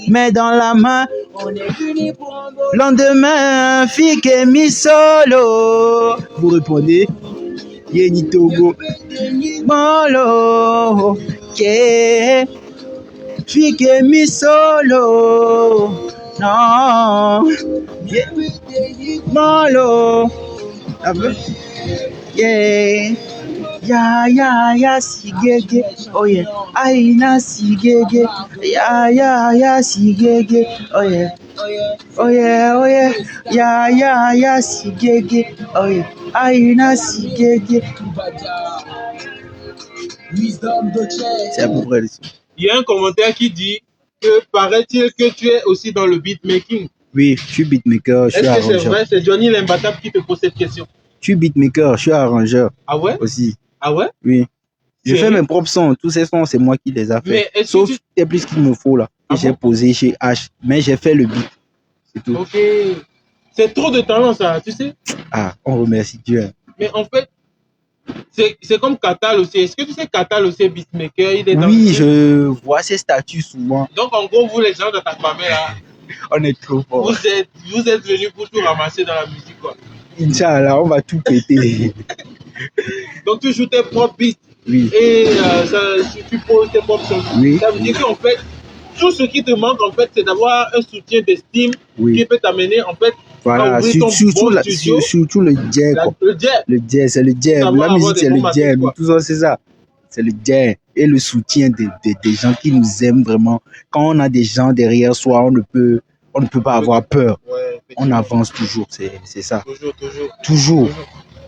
Mais dans la main, on est unis pour un beau lendemain. Fike mi solo. Vous répondez, Yeni Togo. Molo, yeah. Fike mi solo. Non. Yeah. Molo. Yeah. Ya sigege. Oh yeah. Aina sigege. Ya sigege. Oh yeah. Oh yeah. Ya sigege. Oh yeah. Aina sigege. C'est à peu près ça. Il y a un commentaire qui dit que paraît-il que tu es aussi dans le beatmaking. Oui, je suis beatmaker, je suis arrangeur. Est-ce que c'est vrai? C'est Johnny l'imbattable qui te pose cette question. Je suis beatmaker, je suis arrangeur. Ah ouais? Aussi. Ah ouais? Oui. Je fais mes propres sons. Tous ces sons, c'est moi qui les ai fait. Sauf c'est plus qu'il me faut là. Que j'ai posé chez H. Mais j'ai fait le beat. C'est tout. Ok. C'est trop de talent ça, tu sais? Ah, on remercie Dieu. Mais en fait, c'est comme Katal aussi. Est-ce que tu sais Katal aussi est beatmaker? Il est oui, je vois ses statuts souvent. Donc en gros, vous les gens de ta famille là, on est trop fort. Vous êtes venus pour tout ramasser dans la musique quoi. Inch'Allah, on va tout péter. Donc tu joues tes propres beats. Oui. Et tu poses tes propres chansons. Oui. Ça veut dire qu'en fait, tout ce qui te manque en fait, c'est d'avoir un soutien d'estime qui peut t'amener en fait. Voilà, surtout le jazz. Le jazz, c'est le jazz. La musique, c'est le jazz. Tout ça, c'est ça. C'est le jazz. Et le soutien des gens qui nous aiment vraiment. Quand on a des gens derrière soi, on ne peut pas avoir peur. Ouais, on avance toujours, c'est ça. Toujours.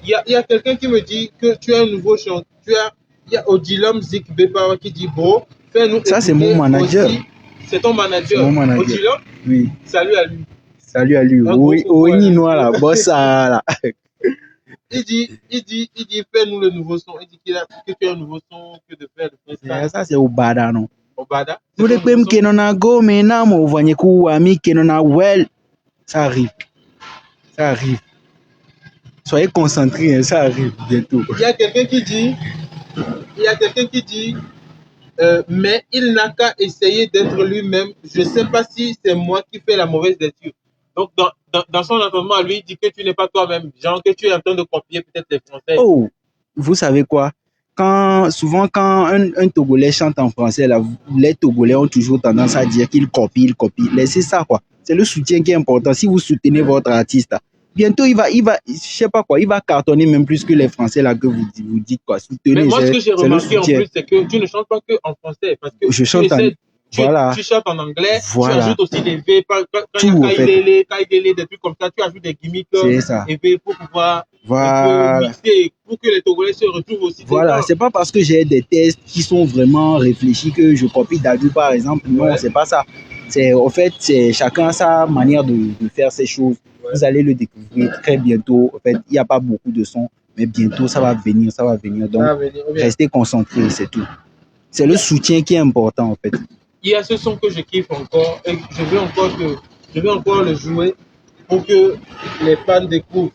Il y a quelqu'un qui me dit que tu as un nouveau chanteur. Il y a Odilum Zik Bepawa qui dit bro, fais-nous. Ça, c'est mon manager. C'est ton manager. Mon manager. Odilum? Oui. Salut à lui. Salut à lui. Oui, Ninois là, bossa là. Il dit, fais-nous le nouveau son. Il dit que tu as un nouveau son, que de faire le freestyle. Ça, c'est Obada, non? Obada? Ça arrive. Ça arrive. Soyez concentrés, hein, ça arrive bientôt. Il y a quelqu'un qui dit, mais il n'a qu'à essayer d'être lui-même. Je ne sais pas si c'est moi qui fais la mauvaise lecture. Donc, dans son entendement, lui, il dit que tu n'es pas toi-même, genre que tu es en train de copier peut-être les Français. Oh, vous savez quoi? Souvent, quand un Togolais chante en français, là, les Togolais ont toujours tendance à dire qu'il copie. Laissez ça, quoi. C'est le soutien qui est important. Si vous soutenez votre artiste, bientôt, il va, je sais pas quoi, il va cartonner même plus que les Français, là, que vous dites, quoi. Soutenez. Mais moi, ce que j'ai remarqué en plus, c'est que tu ne chantes pas que en français, parce que je chante tu chantes en anglais, tu ajoutes aussi des V, quand il y a Kaïdélé, des trucs comme ça, tu ajoutes des gimmicks et V pour pouvoir mixer, pour que les Togolais se retrouvent aussi. Voilà, c'est pas parce que j'ai des tests qui sont vraiment réfléchis que je copie Dadju, par exemple. Non, c'est pas ça. En fait, c'est chacun sa manière de faire ses choses. Vous allez le découvrir très bientôt. En fait, il n'y a pas beaucoup de sons, mais bientôt, ça va venir. Donc, restez concentrés, c'est tout. C'est le soutien qui est important, en fait. il y a ce son que je kiffe encore et je veux encore le jouer pour que les fans découvrent.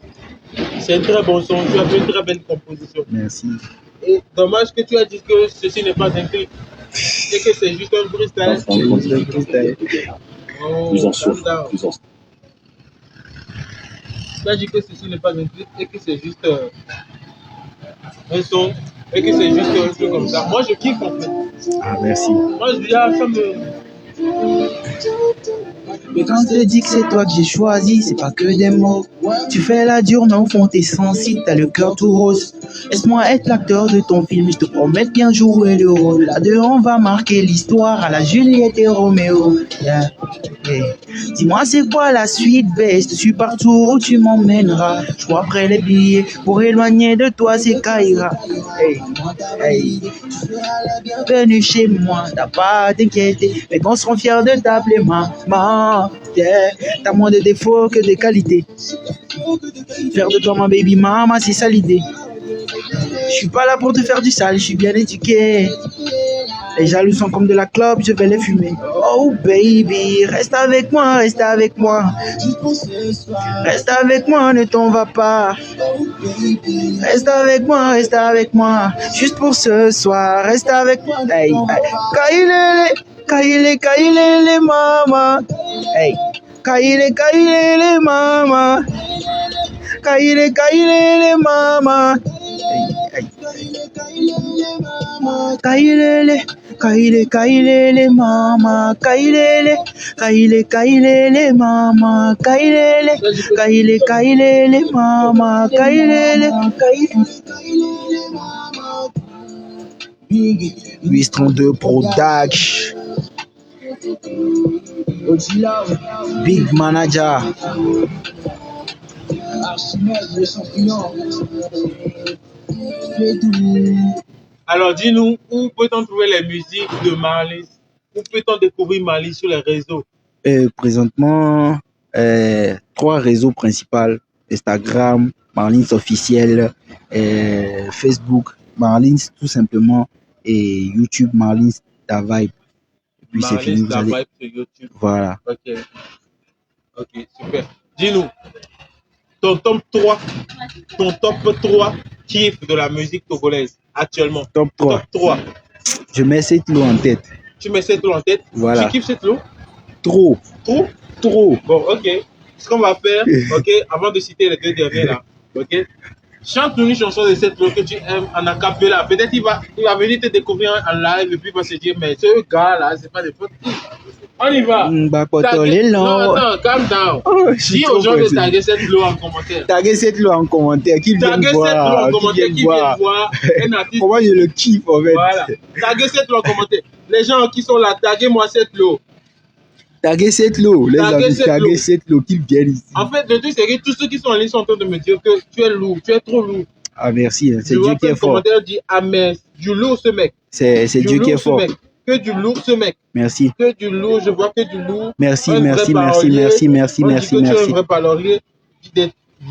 C'est un très bon son, tu as fait une très belle composition. Merci. Et dommage que tu as dit que ceci n'est pas un clip et que c'est juste un freestyle. C'est un freestyle. Oh, Plus en calm souffle, down. plus en Tu as dit que ceci n'est pas un clip et que c'est juste un son et que c'est juste un truc comme ça. Moi, je kiffe en fait. Ah, merci. Moi, je dis, ah, ça me... Mais quand je te dis que c'est toi que j'ai choisi, c'est pas que des mots. Tu fais la dure, mais au fond t'es sensible, t'as le cœur tout rose. Laisse-moi être l'acteur de ton film, je te promets de bien jouer le rôle. Là-dedans, on va marquer l'histoire à la Juliette et Roméo. Yeah. Yeah. Dis-moi c'est quoi la suite, babe, je te suis partout où tu m'emmèneras. Je crois après les billets, pour éloigner de toi c'est Kaira. Hey, hey. Venu chez moi, t'as pas à t'inquiéter, mais qu'on seront fiers de t'appeler maman. Yeah. T'as moins de défauts que de qualités. Faire de toi ma baby mama, c'est ça l'idée. Je suis pas là pour te faire du sale, je suis bien éduqué. Les jaloux sont comme de la clope, je vais les fumer. Oh baby, reste avec moi, reste avec moi. Reste avec moi, ne t'en va pas. Reste avec moi, reste avec moi. Juste pour ce soir, reste avec moi. Hey, hey. Kailele, mama. Hey, kailele, mama. Kailele, mama. Hey, hey. Kailele, mama. Kailele, mama. Kailele, mama. Kailele. 832 Production. Big Manager. Alors, dis-nous, où peut-on trouver les musiques de Marlins? Où peut-on découvrir Marlins sur les réseaux? Présentement, 3 réseaux principaux. Instagram, Marlins officiel, Facebook, Marlins tout simplement, et YouTube, Marlins Da Vibe. Et puis c'est fini, Marlins Da Vibe sur YouTube. Voilà. Ok, super. Dis-nous, ton top 3 kiff de la musique togolaise actuellement. Top 3. Top 3. Je mets cette lot en tête. Tu mets cette lot en tête? Voilà. Tu kiffes cette lot? Trop. Bon, ok. Ce qu'on va faire, ok, avant de citer les 2 derniers là, ok, chante-nous une chanson de cette lot que tu aimes en acapella. Peut-être il va venir te découvrir en live et puis il va se dire, mais ce gars là, c'est pas des potes. On y va. Non, attends, calm down. Dis aux gens de taguer cette lot en commentaire. Taguer cette lot en commentaire. Qui vient voir. Qui vient voir un artiste. Comment je le kiffe en fait. Voilà. Taguer cette lot en commentaire. Les gens qui sont là, taguez-moi cette lot. Taguer cette lot, les amis, taguer cette lot, qu'ils viennent ici. En fait, le truc, c'est que tous ceux qui sont en ligne sont en train de me dire que tu es lourd, tu es trop lourd. Ah, merci, c'est Dieu qui est fort. Le commentaire dit, ah, mais du lourd ce mec. C'est Dieu qui est fort. Que du lourd ce mec. Merci. Que du lourd, je vois que du lourd. Merci. Tu es un vrai parolier.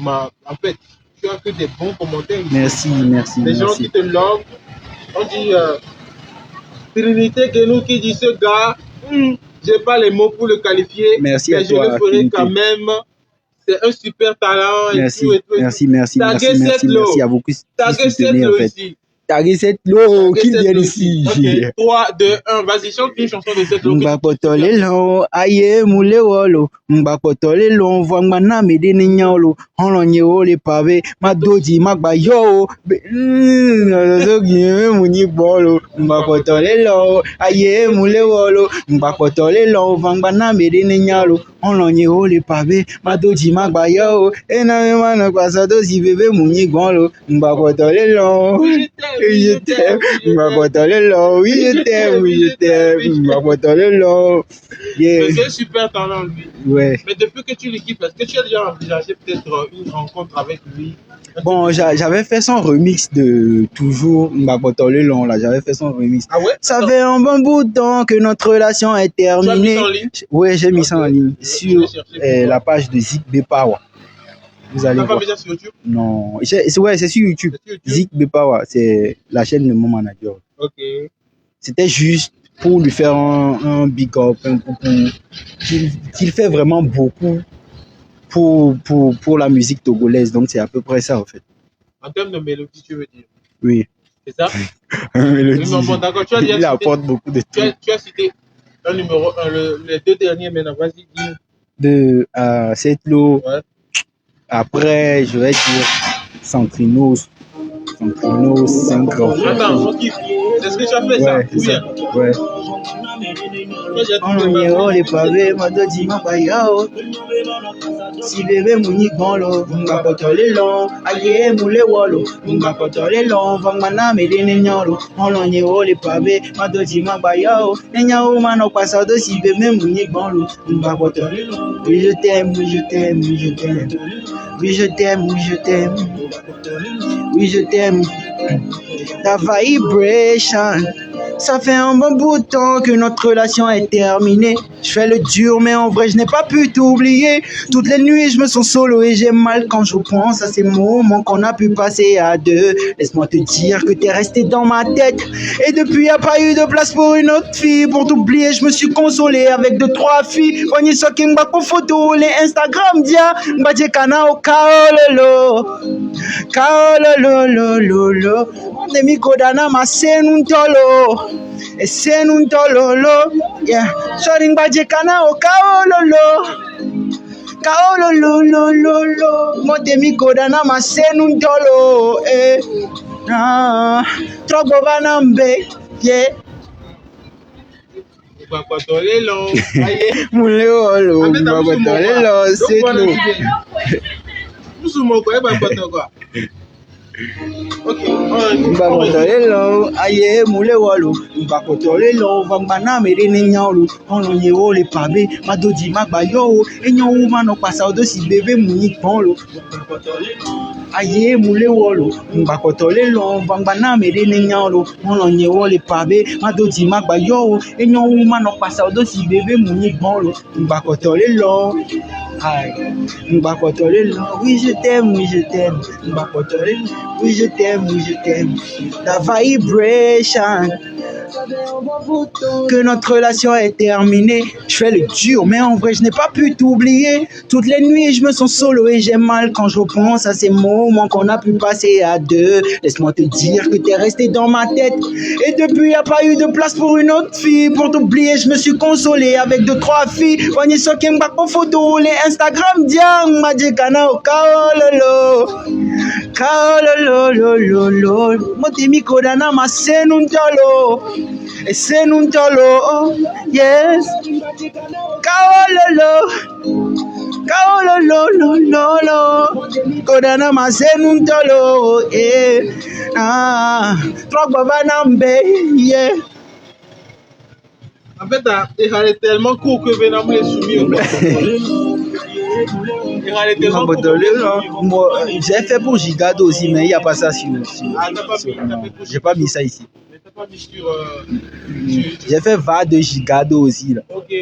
En fait, tu as que des bons commentaires. Merci. Les gens qui te love, on dit, Trinité Guénou qui dit ce gars, j'ai pas les mots pour le qualifier, merci mais je le ferai quand même. C'est un super talent. Merci à vous qui soutenez en fait. Taguer cette lot, qu'il vienne ici. Ok, 3, 2, 1, vas-y, chante une chanson de cette lot. Mbakotole lo, aye moule wolo. Mbakotole lo, vangmana medene nyolo. Hononye ole pave, madoji magbayo. Zogi muni bolo. Mbakotole lo, aye moule wolo. Mbakotole lo, vangmana medene nyolo. Hononye ole pave, madoji magbayo. Ena mana kwasa dozi bebe muni golo. Mbakotole lo. Je t'aime, oui, je t'aime, Yeah. C'est un super talent, lui. Ouais. Mais depuis que tu l'équipes, est-ce que tu as déjà envisagé peut-être une rencontre avec lui? Bon, j'avais fait son remix de Toujours Mbakotole Long, là, j'avais fait son remix. Ah ouais? Ça fait un bon bout de temps que notre relation est terminée. Tu as mis ça en ligne? Oui, j'ai mis ça en ligne sur la page de Zik Bepawa. Vous allez voir. Pas déjà sur YouTube? Non, c'est sur YouTube. Zik Bepawa, c'est la chaîne de mon manager. Ok. C'était juste pour lui faire un big up, un coucou, qu'il fait vraiment beaucoup pour la musique togolaise. Donc c'est à peu près ça en fait. En termes de mélodie, tu veux dire? Oui. C'est ça? Mélodie, Oui, bon, d'accord. il apporte beaucoup de trucs. Tu as cité un numéro 1, les deux derniers maintenant. Vas-y, dis. De cette lot. Ouais. Après, je vais dire Centrinos, 5 grands. Attends, on kiffe. C'est ce que tu as fait, ça? Ouais, c'est ça. Ouais. On les pavés, madodi mapayao. Si bébé mouni golo, munga potole long, aye moule wolo, munga potole long, vangmana medene nyolo. On les pavés, madodi mapayao. Nenyao mano pasado si bébé mouni golo, munga potole long. Oui, je t'aime, oui, je t'aime, oui, je t'aime. Oui, je t'aime, oui, je t'aime. Oui, je t'aime. Ta vibration. Ça fait un bon bout de temps que notre relation est terminée. Je fais le dur, mais en vrai, je n'ai pas pu t'oublier. Toutes les nuits, je me sens solo et j'ai mal quand je pense à ces moments qu'on a pu passer à deux. Laisse-moi te dire que t'es resté dans ma tête. Et depuis, y a pas eu de place pour une autre fille. Pour t'oublier, je me suis consolé avec 2-3 filles. Voyez ce qui m'a pour photo, les Instagram, dia. M'badje kana o kaololo. Kaololo. Demi kodana ma senuntolo. E senuntololo. Yeah. Shoring badje kana o kaololo. Kaololo. Mo demi kodana ma senuntolo. Eh. Ah. Trobo banambe. Yeah. Moulé olo. C'est nous. Mbakotolelo aye mule wolo mbakotolelo vangana merene nyolo ononye ole pabe madodi magbayo enyo uma no pasa odo si bebe muni ponlo aye mule wolo mbakotolelo vangana merene nyolo ononye ole pabe madodi magbayo enyo uma no pasa odo si bebe muni ponlo mbakotolelo. Oui je t'aime, oui je t'aime. Oui je t'aime, oui je t'aime. Ta vibration. Que notre relation est terminée. Je fais le dur, mais en vrai je n'ai pas pu t'oublier. Toutes les nuits je me sens solo et j'ai mal quand je repense à ces moments qu'on a pu passer à deux. Laisse-moi te dire que t'es resté dans ma tête. Et depuis y a pas eu de place pour une autre fille. Pour t'oublier je me suis consolé avec 2-3 filles. Voyez ce qui m'a pour photo, les Instagram diang majekana o kaololo. Kaololo. Motemi kodana ma senuntolo. E senuntolo. Yes. Kaololo. Kodana ma senuntolo. Eh. Ah. Trogba banambe. Yeah. En fait, il est tellement court que Venam est soumis au j'ai fait pour Gigado aussi, mais il n'y a pas ça sur. J'ai pas mis ça ici. J'ai fait va de Gigado aussi là. Ok.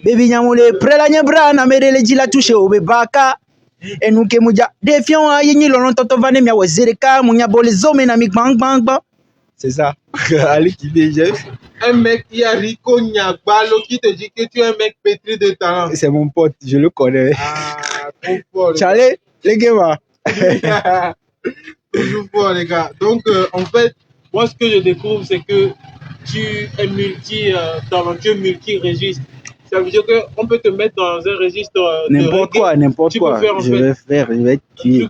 Baby Nyamule, prela nyebra na merele jila touche au bebaka. Et nous que muja défiant a yini lon toto vane mia wezereka munya bole zome na mi bang. C'est ça. Allez qui déjà. Un mec qui a Rico Nyagbalo qui te dit que tu es un mec pétri de talent. C'est mon pote, je le connais. Ah, trop fort. Charlie, les gars. Toujours fort, les gars. Donc, en fait, moi, ce que je découvre, c'est que tu es multi-talentueux, multi-registre. Ça veut dire qu'on peut te mettre dans un registre n'importe quoi. Je vais tuer.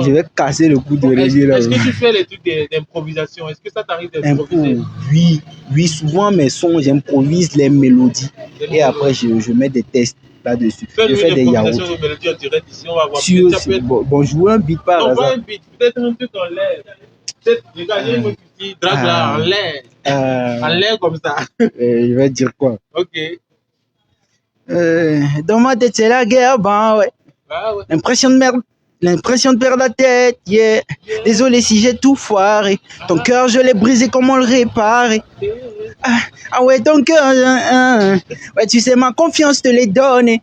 Je vais casser le coup de reggae là. Est-ce que tu fais les trucs d'improvisation? Est-ce que ça t'arrive d'improviser? Oui, souvent mes sons, j'improvise les mélodies. Et après, je mets des tests là-dessus. Je fais des yaourts. De mélodie en direct ici, on va voir. Bon, jouer un beat par hasard. Non, pas un beat, peut-être un truc en l'air. Peut-être, regarde, j'ai une petite drague là en l'air. En l'air comme ça. Je vais dire quoi? Ok. Dans ma tête, c'est la guerre, ben ouais. Ah ouais. L'impression de perdre la tête, yeah. Désolé si j'ai tout foiré. Ton cœur, je l'ai brisé, comment le réparer? Ah ouais, ton cœur, ouais, tu sais, ma confiance te l'ai donnée.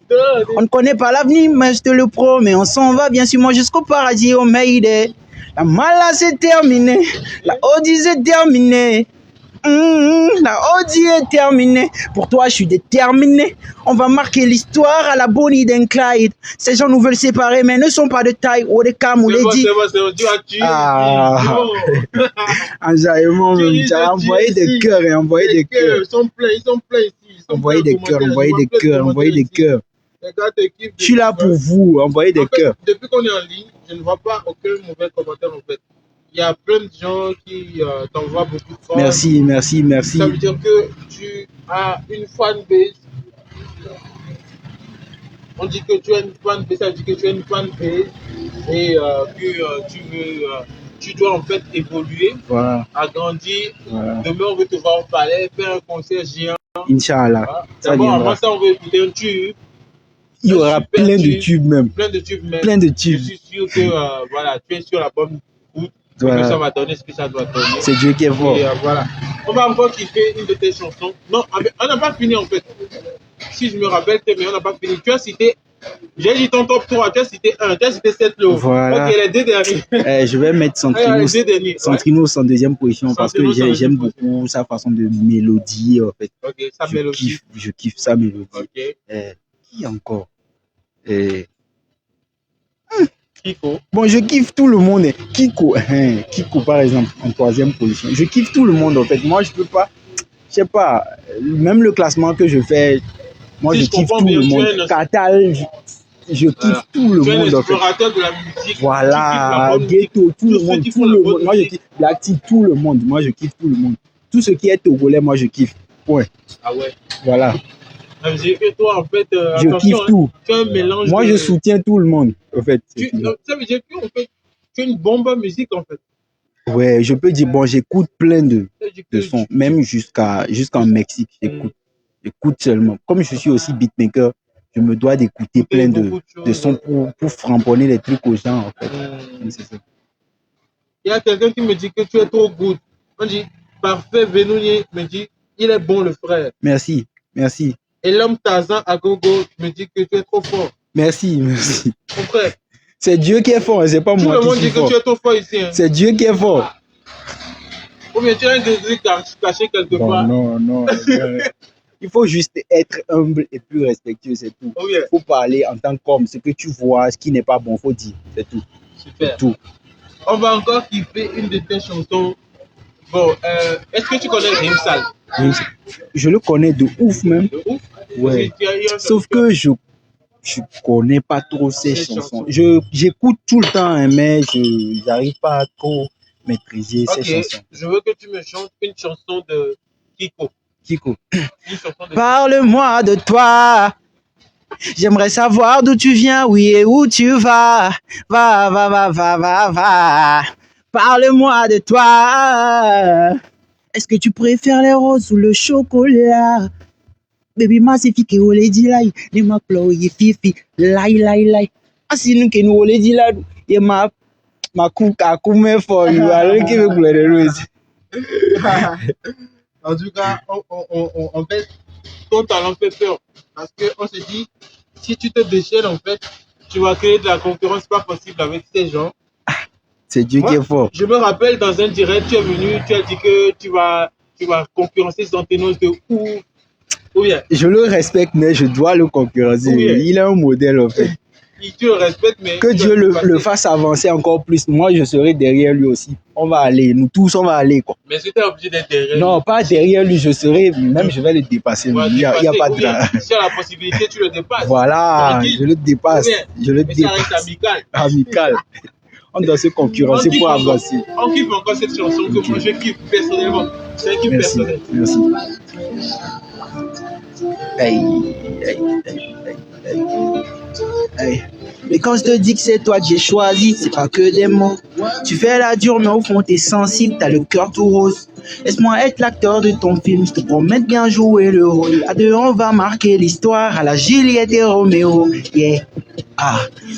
On ne connaît pas l'avenir, mais je te le promets. On s'en va bien sûr, moi jusqu'au paradis, au Mayday. La mala c'est terminé, la Odyssée c'est terminée. La Audi est terminée. Pour toi, je suis déterminé. On va marquer l'histoire à la Bonnie and Clyde. Ces gens nous veulent séparer, mais ne sont pas de taille. Ou des cam ou les dit. C'est bon, tu as tué. Enjaillement, tu as envoyé des cœurs et envoyé des cœurs. Ils sont pleins ici. Envoyez des cœurs, envoyez des cœurs, envoyez des cœurs. Je suis là pour vous, envoyez des cœurs. Depuis qu'on est en ligne, je ne vois pas aucun mauvais commentaire en fait. Il y a plein de gens qui t'envoient beaucoup de fois. Merci. Ça veut dire que tu as une fanbase. On dit que tu as une fanbase, ça veut dire que tu as une fanbase et que tu dois en fait évoluer, voilà. Agrandir. Voilà. Demain, on veut te voir au palais, faire un concert géant. Inch'Allah. Voilà. D'abord, avant ça, on veut écouter un tube. Il y aura plein de tubes même. Plein de tubes même. Plein de tubes. Je suis sûr que voilà, tu es sur la bonne route. Voilà. Que ça va donner ce que ça doit donner. C'est Dieu qui est fort. Et voilà. On va encore kiffer une de tes chansons. Non, on n'a pas fini en fait. Si je me rappelle, mais on n'a pas fini. Tu as cité, j'ai dit ton top 3, tu as cité 1, tu as cité 7 lots. Voilà. Ok, les deux derniers. Je vais mettre Centrinos en deuxième position parce que j'aime beaucoup sa façon de mélodie en fait. Ok, sa mélodie. Je kiffe sa mélodie. Ok. Qui encore Kiko. Bon, je kiffe tout le monde. Kiko par exemple, en troisième position. Je kiffe tout le monde en fait. Moi, je peux pas, je sais pas, même le classement que je fais, moi, je kiffe tout le monde. Katal, je kiffe tout le monde en fait. De la musique. Voilà, Ghetto, tout le monde. Moi, je kiffe Black Tea, tout le monde. Moi, je kiffe tout le monde. Tout ce qui est togolais, moi, je kiffe. Point. Ah ouais. Voilà. J'ai que toi, en fait, je kiffe tout. Tu as un mélange. Moi, je soutiens tout le monde, en fait. Ça veut dire que, en fait, tu es une bombe à musique, en fait. Ouais, je peux dire, bon, j'écoute plein de sons, même jusqu'en Mexique, j'écoute seulement. Comme je suis aussi beatmaker, je me dois d'écouter plein de sons pour framponner les trucs aux gens, en fait. C'est ça. Il y a quelqu'un qui me dit que tu es trop good. On dit, parfait, Benounier me dit, il est bon, le frère. Merci. Et l'homme Tarzan à Gogo me dit que tu es trop fort. Merci. Mon frère. C'est Dieu qui est fort, c'est pas moi. Tout le monde dit que tu es trop fort ici. Hein. C'est Dieu qui est fort. Ou bien tu as un désir caché quelque part. Non. Il faut juste être humble et plus respectueux, c'est tout. Oh yeah. Il faut parler en tant qu'homme. Ce que tu vois, ce qui n'est pas bon, il faut dire. C'est tout. Super. Tout. On va encore kiffer une de tes chansons. Bon, est-ce que tu connais Rimsal? Je le connais de ouf même. De ouf? Ouais. Sauf que je connais pas trop ses chansons. J'écoute tout le temps, hein, mais je n'arrive pas à trop maîtriser ses chansons. Je veux que tu me chantes une chanson de Kiko. Parle-moi de toi. J'aimerais savoir d'où tu viens, oui, et où tu vas. Va. Parle-moi de toi. Est-ce que tu préfères les roses ou le chocolat? Baby, massifique ou les dilay, les ma plow, y fifi, lai. Asinu que nous les dilay, y ma kuka kume for you. Alors qui veut couler les roses? En tout cas, en fait, ton talent fait peur. Parce qu'on se dit, si tu te déchaînes, en fait, tu vas créer de la concurrence pas possible avec ces gens. C'est Dieu qui est fort. Je me rappelle dans un direct, tu es venu, tu as dit que tu vas concurrencer Santenos de ouf. Oui. Je le respecte, mais je dois le concurrencer. Oui. Il est un modèle, en fait. Tu le respectes, mais... Que Dieu le fasse avancer encore plus. Moi, je serai derrière lui aussi. On va aller. Nous tous, on va aller, quoi. Mais si tu es obligé d'être derrière lui. Non, pas derrière lui. Je serai... Même, je vais le dépasser. Il n'y a pas de... Si tu as la possibilité, tu le dépasses. Voilà. Je le dépasse. Mais ça reste amical. Amical. On doit se concurrencer pour avancer. On kiffe encore cette chanson que moi, je kiffe personnellement. C'est un kiff personnel. Merci. Hey. Mais quand je te dis que c'est toi que j'ai choisi, c'est pas que des mots. Tu fais la dure, mais au fond t'es sensible, t'as le cœur tout rose. Laisse-moi être l'acteur de ton film, je te promets de bien jouer le rôle. À deux, on va marquer l'histoire à la Juliette et Roméo. Yeah.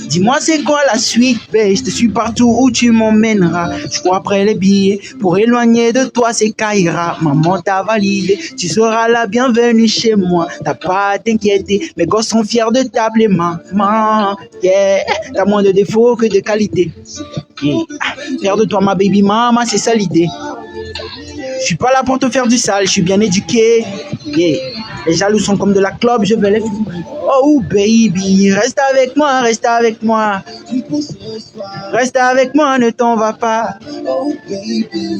Dis-moi c'est quoi la suite, babe. Je te suis partout où tu m'emmèneras. Je cours après les billets pour éloigner de toi c'est Kaira. Maman t'a validé, tu seras la bienvenue chez moi. T'as pas à t'inquiéter, mes gosses sont fiers de t'appeler maman. Yeah, t'as moins de défauts que de qualités. Yeah. Fier de toi ma baby mama, c'est ça l'idée. suis pas là pour te faire du sale, je suis bien éduqué. Yeah. Les jaloux sont comme de la clope, je vais les... Oh baby, reste avec moi, reste avec moi. Reste avec moi, ne t'en va pas.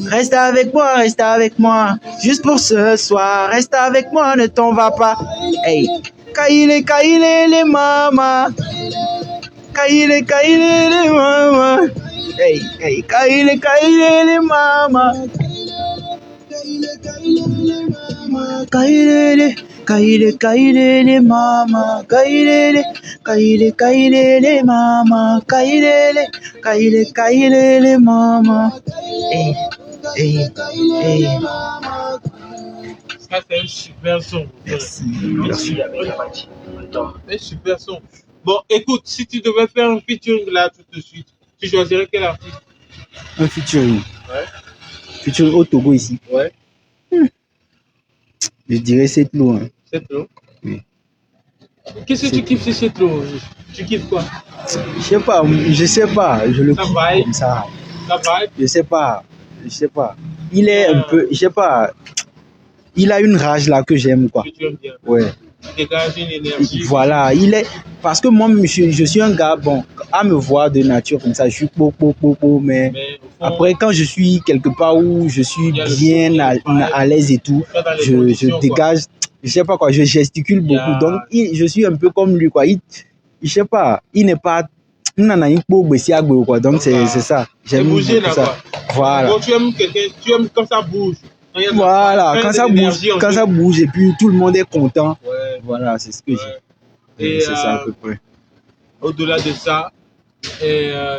Reste avec moi, reste avec moi. Juste pour ce soir, reste avec moi, ne t'en va pas. Hey, kaile, kaile, les mamas. Kaile, kaile, les mamas. Hey, hey, kaile, kaile, les mamas. Kaile, kaile, kaile, les mamas. Kaile, kaile, kaile, les mamas. Kaile, kaile, kaile, les mamas. Hey, hey, hey. Ça, c'est un super son. Merci. Un super son. Bon, écoute, si tu devais faire un featuring là tout de suite, tu choisirais quel artiste? Un featuring. Ouais. Featuring au Togo ici. Ouais. Je dirais c'est l'eau. Hein. C'est l'eau. Oui. Qu'est-ce que tu kiffes chez cette l'eau? Tu kiffes quoi? Je sais pas, je le Ça kiffe vibe. comme ça. Ça vibe. Je sais pas. Il est un peu, je sais pas, il a une rage là que j'aime quoi. Que tu aimes bien. Ouais. Tu dégages une énergie. Voilà, parce que moi je suis un gars, bon, à me voir de nature comme ça, je suis mais Mais au fond, après quand je suis quelque part où je suis il y a le bien son, à l'aise et tout, pas dans les je conditions, dégage, je sais pas quoi, je gesticule Il y a- beaucoup, donc je suis un peu comme lui quoi. Je sais pas, il n'est pas quoi, donc c'est ça. C'est J'aime bouger beaucoup là ça. quoi. Voilà. Bon, tu aimes quelqu'un, tu aimes quand ça bouge. Voilà, quand ça bouge et puis tout le monde est content. Ouais. Voilà, c'est ce que Ouais. j'ai. Et C'est ça à peu près. au-delà de ça,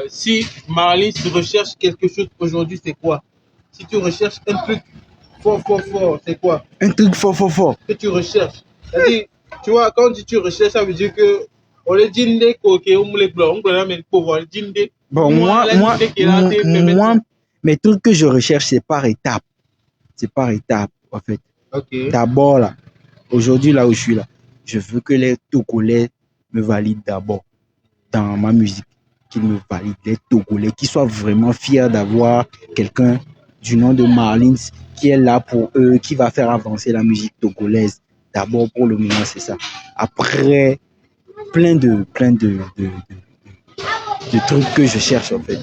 si Marley se recherche quelque chose aujourd'hui, c'est quoi? Si tu recherches un truc fort, c'est quoi Un truc fort. que tu recherches? C'est-à-dire, tu vois, quand tu recherches, ça veut dire que on le dinde coquet, on le blanc, on le pouvoir dinde. Bon, moi, mes trucs que je recherche, c'est par étapes. C'est par étapes, en fait. Ok. D'abord, là, aujourd'hui, là où je suis là, je veux que les Togolais me valident d'abord dans ma musique. Qu'ils me valident, les Togolais, qu'ils soient vraiment fiers d'avoir quelqu'un du nom de Marlins qui est là pour eux, qui va faire avancer la musique togolaise. D'abord, pour le moment, c'est ça. Après, plein de trucs que je cherche, en fait.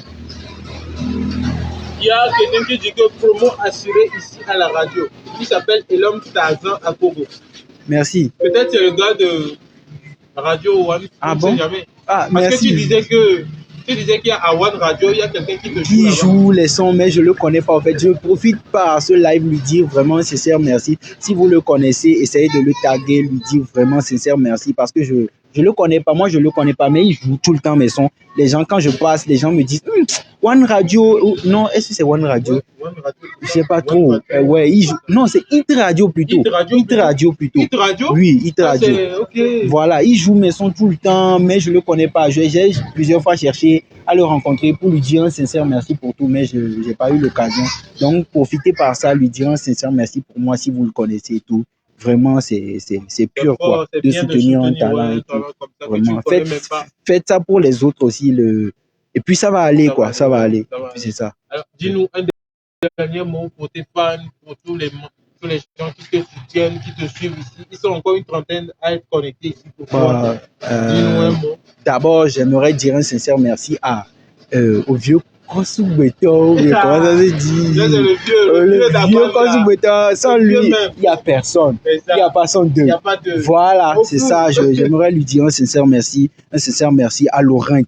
Il y a quelqu'un qui dit que promo assuré ici à la radio. Il s'appelle Elom Tarzan à Kogo. Merci. Peut-être c'est le gars de Radio One. Ah je bon? sais jamais. Ah, Parce merci. que tu disais qu'il y a à One Radio, il y a quelqu'un qui te Qui joue joue les sons, mais je le connais pas en fait. Je profite par ce live lui dire vraiment sincère merci. Si vous le connaissez, essayez de le taguer, lui dire vraiment sincère merci parce que je le connais pas. Moi, je le connais pas, mais il joue tout le temps mes sons. Les gens, quand je passe, les gens me disent One Radio. Non, est-ce que c'est One Radio? One Radio. Je sais pas trop. Ouais, il joue. Non, c'est Hit Radio plutôt. Hit Radio plutôt. Hit Radio? Oui, Hit Radio. Okay. Voilà, il joue mes sons tout le temps, mais je le connais pas. J'ai plusieurs fois cherché à le rencontrer pour lui dire un sincère merci pour tout, mais je n'ai pas eu l'occasion. Donc, profitez par ça, lui dire un sincère merci pour moi si vous le connaissez et tout. Vraiment, c'est pur, quoi, de soutenir un talent et tout. Vraiment, faites ça pour les autres aussi. Et puis, ça va aller, quoi, ça va aller. C'est ça. Alors, dis-nous un dernier mot pour tes fans, pour tous les gens qui te soutiennent, qui te suivent ici. Ils sont encore une trentaine à être connectés ici pour toi. Dis-nous un mot. D'abord, j'aimerais dire un sincère merci au vieux Kosubweto, comment ça se dit? Le vieux Kosubweto, sans lui, il n'y a personne. Il n'y a pas son deux. Voilà, c'est ça. J'aimerais lui dire un sincère merci à Laurent.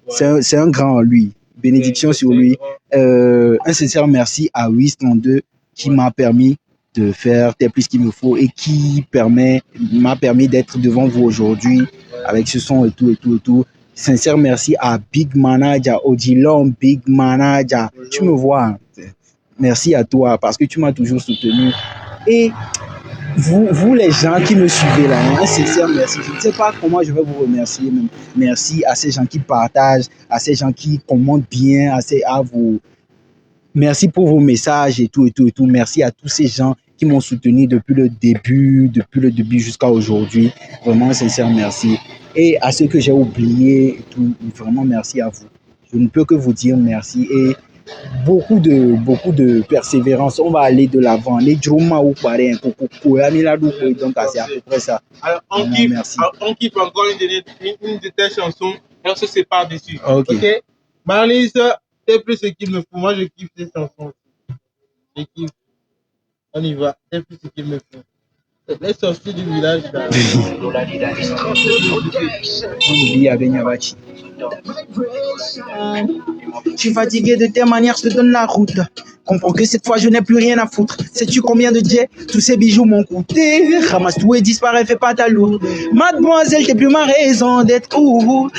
C'est un grand, lui. Bénédiction sur lui. Un sincère merci à 832 qui m'a permis de faire tel plus qu'il me faut et qui m'a permis d'être devant vous aujourd'hui avec ce son et tout. Sincère merci à Big Manager, Odilon, Big Manager. Tu me vois. Merci à toi parce que tu m'as toujours soutenu. Et vous les gens qui me suivez là, un sincère merci. Je ne sais pas comment je vais vous remercier. Même. Merci à ces gens qui partagent, à ces gens qui commentent bien, à vous. Merci pour vos messages et tout. Merci à tous ces gens qui m'ont soutenu depuis le début jusqu'à aujourd'hui. Vraiment, un sincère merci. Et à ceux que j'ai oubliés, vraiment merci à vous. Je ne peux que vous dire merci. Et beaucoup de persévérance. On va aller de l'avant. Les Joma ou pareil, donc c'est à peu près ça. Alors, on kiffe encore une de tes chansons et on se sépare dessus. Ok. Marlys, c'est plus ce qu'il me faut. Moi, je kiffe tes chansons. Je kiffe. On y va. C'est plus ce qu'il me faut. Laisse sortir du village. Je suis fatigué de tes manières, je te donne la route. Comprends que cette fois je n'ai plus rien à foutre. Sais-tu combien de jets tous ces bijoux m'ont coûté? Ramasse tout et disparaît, fais pas ta lourde. Mademoiselle, t'es plus ma raison d'être.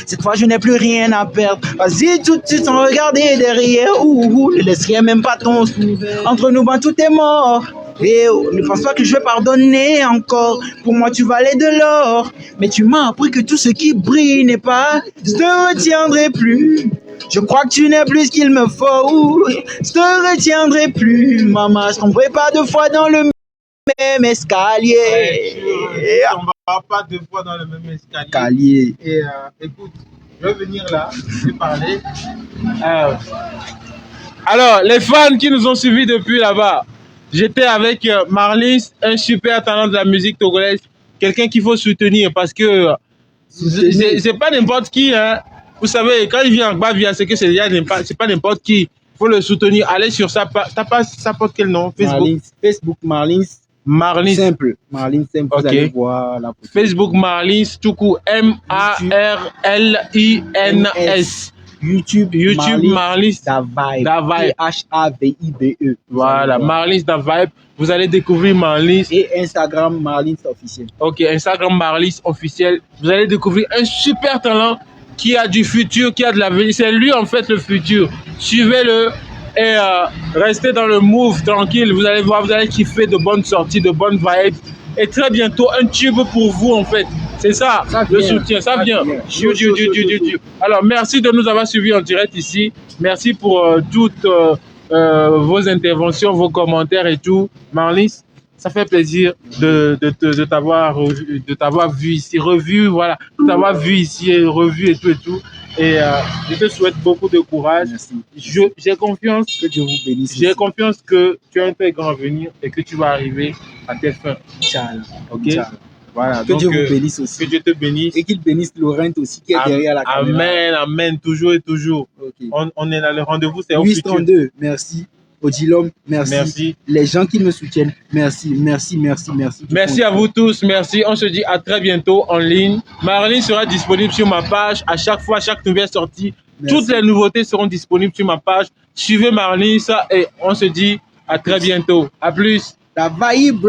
Cette fois je n'ai plus rien à perdre. Vas-y tout de suite sans regarder derrière. Ne laisse rien, même pas ton sou. Entre nous, ben tout est mort. Et ne pense pas que je vais pardonner encore. Pour moi, tu valais de l'or. Mais tu m'as appris que tout ce qui brille n'est pas. Je te retiendrai plus. Je crois que tu n'es plus ce qu'il me faut. Je te retiendrai plus. Maman, je tomberai pas deux fois dans le même escalier. On ne va pas deux fois dans le même escalier. Et écoute, je vais venir là, je vais parler. Alors, les fans qui nous ont suivis depuis là-bas, j'étais avec Marlys, un super talent de la musique togolaise, quelqu'un qu'il faut soutenir parce que c'est pas n'importe qui. Hein. Vous savez, quand il vient en Bavia, c'est que c'est pas n'importe qui. Il faut le soutenir. Allez sur sa page. Ça porte quel nom? Facebook Marlys. Marlys. Simple. Marlys Simple. Okay. Vous allez voir la photo. Facebook Marlys, tout court. M-A-R-L-I-N-S. YouTube Marlys Da Vibe. H-A-V-I-B-E. Voilà, Marlys Da Vibe. Vous allez découvrir Marlys. Et Instagram Marlys officiel. Ok, Instagram Marlys officiel. Vous allez découvrir un super talent qui a du futur, qui a de l'avenir. C'est lui en fait le futur. Suivez-le et restez dans le move tranquille. Vous allez voir, vous allez kiffer de bonnes sorties, de bonnes vibes. Et très bientôt, un tube pour vous en fait. C'est ça, le soutien, ça vient. Alors, merci de nous avoir suivis en direct ici. Merci pour toutes vos interventions, vos commentaires et tout. Marlys, ça fait plaisir de t'avoir vu ici, revu, voilà, de t'avoir vu ici, et revu et tout. Et je te souhaite beaucoup de courage. J'ai confiance que Dieu vous bénisse. J'ai confiance que tu as un très grand avenir et que tu vas arriver à tes fins. Inch'Allah. Ok. Voilà, que Dieu vous bénisse aussi. Que Dieu te bénisse. Et qu'il bénisse Laurent aussi qui est derrière la caméra. Amen, amen, toujours et toujours. Okay. On est là, le rendez-vous c'est au futur. 832, merci. Odilom, merci. Les gens qui me soutiennent, merci. Merci à vous tous, merci. On se dit à très bientôt en ligne. Marlys sera disponible sur ma page à chaque fois, chaque nouvelle sortie. Merci. Toutes les nouveautés seront disponibles sur ma page. Suivez Marlys et on se dit à très bientôt. À plus. La vibe.